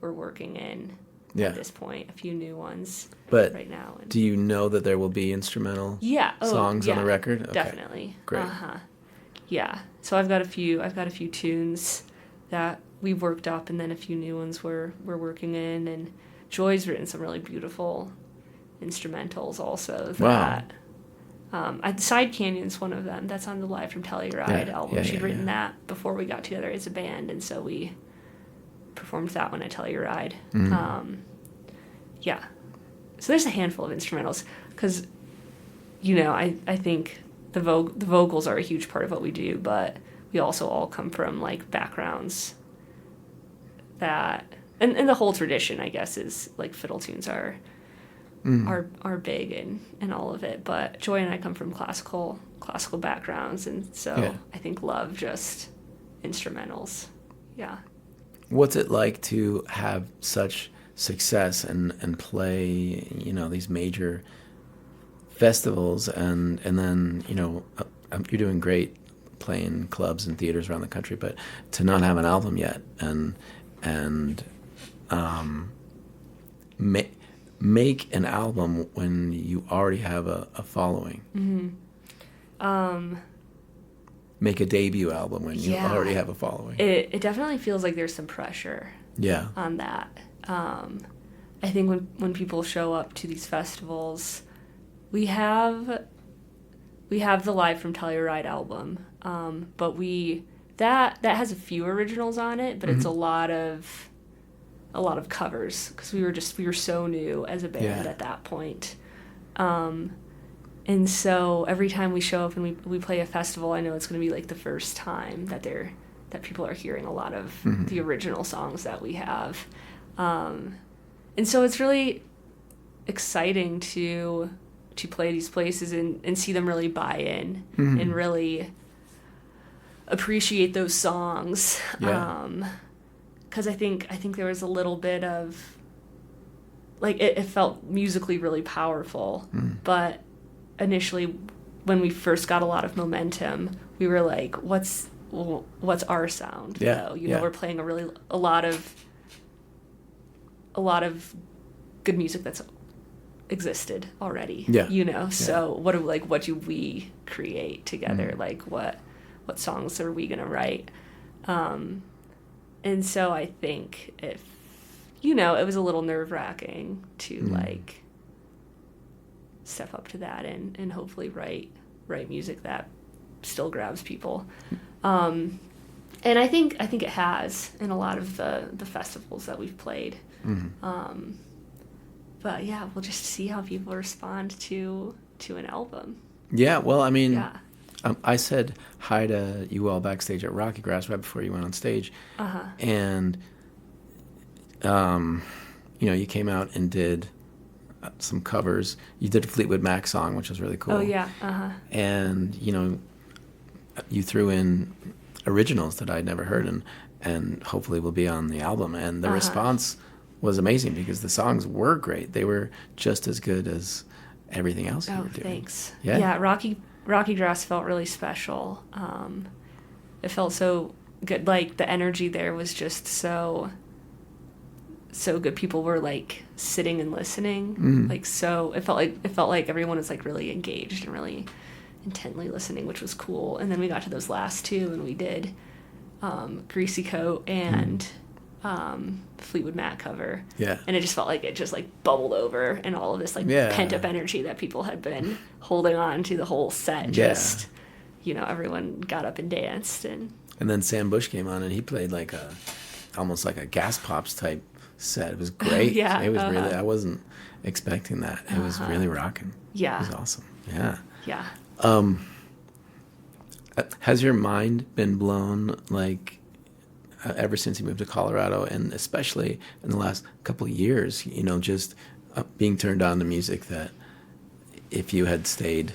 working in at this point. A few new ones right now. And do you know that there will be instrumental songs on the record? Okay. Definitely. Great. Yeah. So I've got a few tunes that we've worked up, and then a few new ones we're working in, and Joy's written some really beautiful instrumentals also. That Side Canyon's one of them. That's on the Live from Telluride album. She'd written that before we got together as a band, and so we performed that one at Telluride. So there's a handful of instrumentals because, I think the vocals are a huge part of what we do, but we also all come from backgrounds that, and the whole tradition, I guess, is fiddle tunes are big and all of it. But Joy and I come from classical backgrounds, and so I think love just instrumentals. Yeah. What's it like to have such success and play, these major festivals, and then, you're doing great playing clubs and theaters around the country, but to not have an album yet and make an album when you already have a following. Make a debut album when you already have a following. It definitely feels like there's some pressure on that. I think when people show up to these festivals, we have the Live from Telluride album, but that has a few originals on it, but it's a lot of covers because we were so new as a band at that point. And so every time we show up and we play a festival, I know it's going to be the first time that people are hearing a lot of the original songs that we have. And so it's really exciting to play these places and see them really buy in and really appreciate those songs. Because I think there was a little bit of it felt musically really powerful, but initially when we first got a lot of momentum, we were like, what's our sound? Though? We're playing a lot of good music that's existed already. So what do we create together? What songs are we gonna write? And so I think if it was a little nerve-wracking to step up to that and hopefully write music that still grabs people. And I think it has in a lot of the festivals that we've played. But yeah, we'll just see how people respond to an album. Yeah, well, I mean, I said hi to you all backstage at Rocky Grass right before you went on stage, and you came out and did some covers. You did a Fleetwood Mac song, which was really cool. Oh yeah, and you threw in originals that I'd never heard, and hopefully will be on the album. And the response was amazing because the songs were great. They were just as good as everything else you were doing. Thanks. Yeah, Rocky Grass felt really special. It felt so good. The energy there was just so good. People were sitting and listening. So it felt like everyone was really engaged and really intently listening, which was cool. And then we got to those last two and we did Greasy Coat and Fleetwood Mac cover. Yeah. And it just felt like it just bubbled over, and all of this pent up energy that people had been holding on to the whole set just everyone got up and danced. And then Sam Bush came on and he played almost like a Gas Pops type set. It was great. Yeah, It was really, I wasn't expecting that. It was really rocking. Yeah. It was awesome. Yeah. Yeah. Has your mind been blown, like, ever since you moved to Colorado, and especially in the last couple of years, you know, just being turned on to music, that if you had stayed,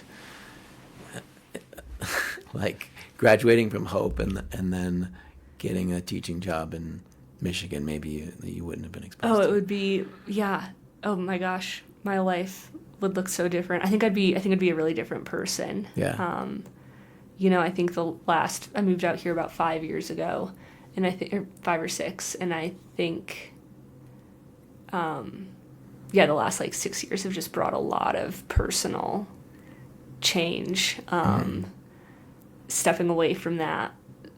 like, graduating from Hope and then getting a teaching job in Michigan, maybe you wouldn't have been exposed Oh, to it would be, yeah. Oh my gosh, my life would look so different. I think I'd be a really different person. Yeah. You know, I think I moved out here about 5 years ago, and I think, or 5 or 6, and I think, the last like 6 years have just brought a lot of personal change. Stepping away from that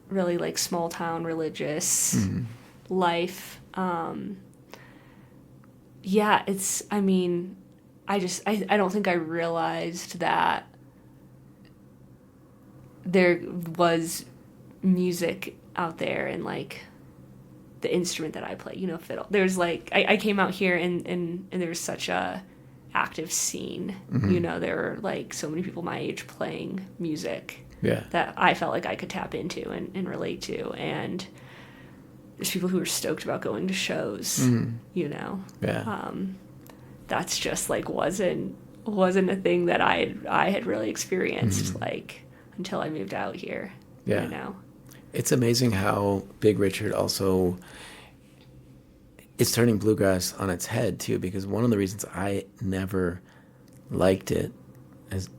really like small town religious life. It's, I mean, I don't think I realized that there was music out there and like the instrument that I play, you know, fiddle. There's like, I came out here and there's such a active scene, you know, there are like so many people my age playing music that I felt like I could tap into and relate to. And there's people who are stoked about going to shows, you know. Yeah. That's just like wasn't a thing that I had really experienced like until I moved out here. Yeah. You know. It's amazing how Big Richard also is turning bluegrass on its head too, because one of the reasons I never liked it is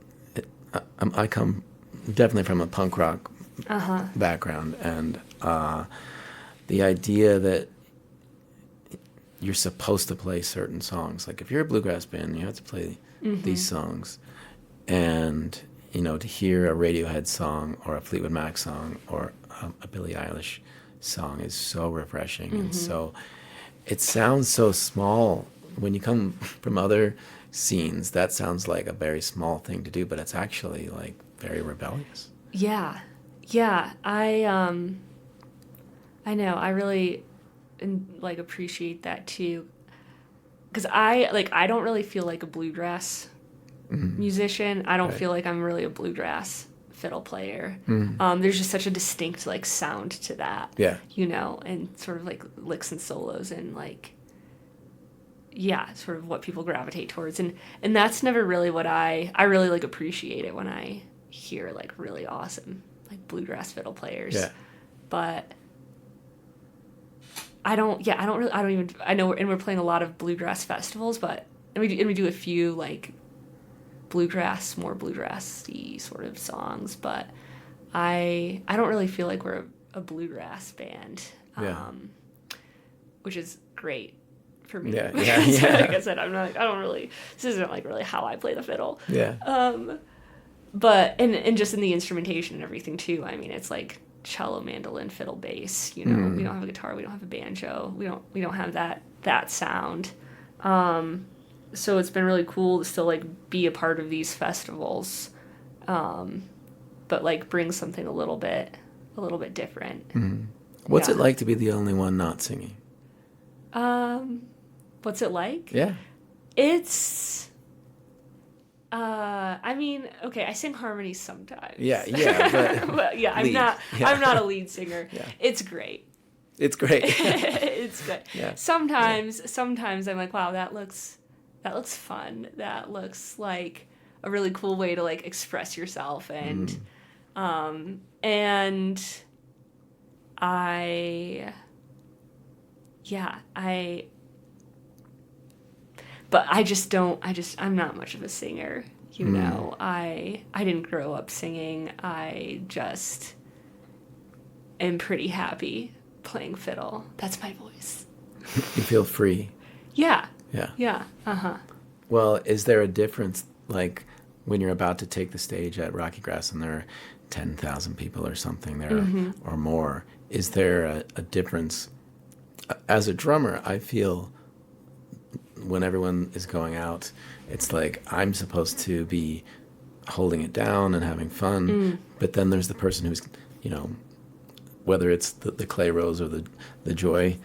I come definitely from a punk rock background, and the idea that you're supposed to play certain songs, like if you're a bluegrass band, you have to play these songs, and you know, to hear a Radiohead song or a Fleetwood Mac song or a Billie Eilish song is so refreshing. And so it sounds so small when you come from other scenes. That sounds like a very small thing to do, but it's actually like very rebellious. Yeah. I know. I really like appreciate that too, because I don't really feel like a bluegrass musician. I don't feel like I'm really a bluegrass fiddle player. There's just such a distinct like sound to that. Yeah. You know, and sort of like licks and solos and like, sort of what people gravitate towards. And that's never really what I really like appreciate it when I hear like really awesome like bluegrass fiddle players. Yeah. But I know, and we're playing a lot of bluegrass festivals, and we do a few like more bluegrassy sort of songs, but I don't really feel like we're a bluegrass band, which is great for me. Yeah. Like I said, this isn't like really how I play the fiddle. Yeah. But and just in the instrumentation and everything too. I mean, it's like cello, mandolin, fiddle, bass. You know, we don't have a guitar, we don't have a banjo, we don't have that sound. So it's been really cool to still like be a part of these festivals, but like bring something a little bit different. What's it like to be the only one not singing? What's it like? Yeah. It's I mean, okay, I sing harmonies sometimes. Yeah, but but yeah, I'm not a lead singer. Yeah. It's great. It's great. It's good. Yeah. Sometimes I'm like, wow, that looks fun. That looks like a really cool way to like express yourself, and but I'm not much of a singer, you know. I didn't grow up singing. I just am pretty happy playing fiddle. That's my voice. You feel free. Yeah. Yeah. Yeah. Well, is there a difference, like, when you're about to take the stage at Rocky Grass and there are 10,000 people or something there or more? Is there a difference? As a drummer, I feel when everyone is going out, it's like I'm supposed to be holding it down and having fun, but then there's the person who's, you know, whether it's the Clay Rose or the Joy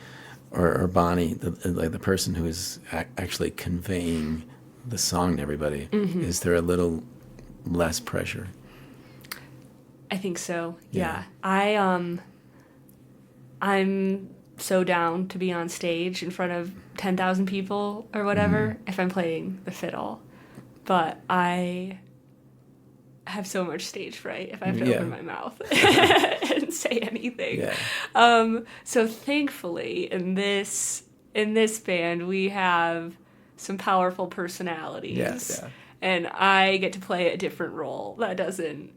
or Bonnie, the person who is actually conveying the song to everybody, is there a little less pressure? I think so. Yeah. Yeah. I'm so down to be on stage in front of 10,000 people or whatever if I'm playing the fiddle. But I have so much stage fright if I have to open my mouth and say anything. Yeah. So thankfully in this band we have some powerful personalities. Yeah. And I get to play a different role. That doesn't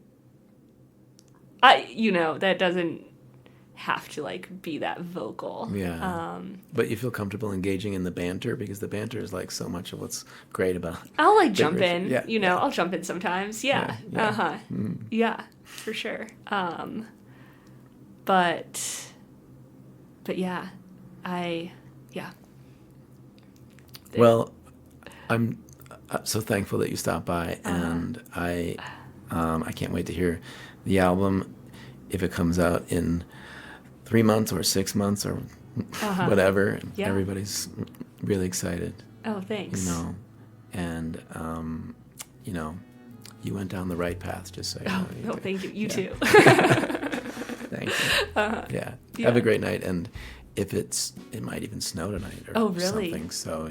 have to like be that vocal. Yeah. But you feel comfortable engaging in the banter, because the banter is like so much of what's great about. I'll like Big jump Richard. in. Yeah. I'll jump in sometimes. Yeah. Yeah. Yeah, for sure. But yeah, Well, I'm so thankful that you stopped by, and I can't wait to hear the album if it comes out in 3 months or 6 months or whatever. Yeah. Everybody's really excited, Oh, thanks. and you went down the right path. Just so you know. Oh, thank you. You too. Thank you. Yeah. Have a great night, and if it might even snow tonight or Oh, really? something. So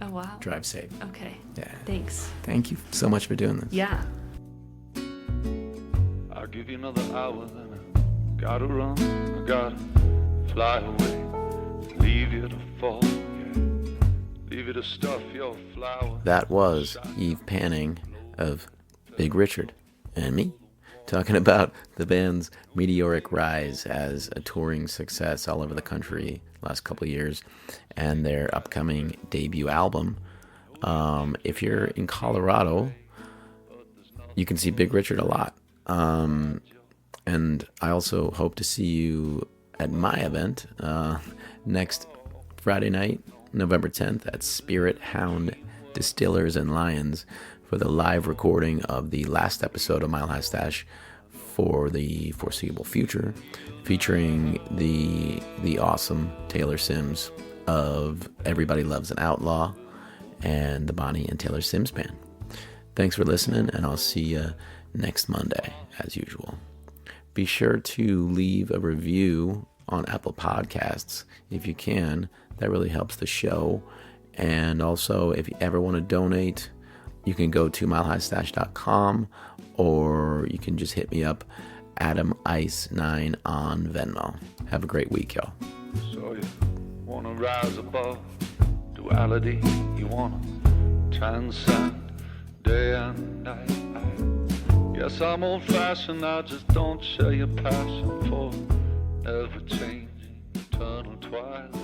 Oh, wow. drive safe. Okay. Yeah. Thanks. Thank you so much for doing this. Yeah. I'll give you another hour, then I gotta run, I gotta fly away, leave you to fall, leave you to stuff your flower. That was Eve Panning of Big Richard and me, talking about the band's meteoric rise as a touring success all over the country last couple of years, and their upcoming debut album. If you're in Colorado, you can see Big Richard a lot. And I also hope to see you at my event next Friday night, November 10th, at Spirit Hound Distillers and Lions for the live recording of the last episode of Mile High Stash for the foreseeable future, featuring the awesome Taylor Sims of Everybody Loves an Outlaw and the Bonnie and Taylor Sims Band. Thanks for listening, and I'll see you next Monday, as usual. Be sure to leave a review on Apple Podcasts if you can. That really helps the show. And also, if you ever want to donate, you can go to milehighstash.com, or you can just hit me up, AdamIce9 on Venmo. Have a great week, y'all. So you wanna rise above duality, you wanna transcend day and night. Yes, I'm old-fashioned, I just don't share your passion for ever-changing eternal twilight.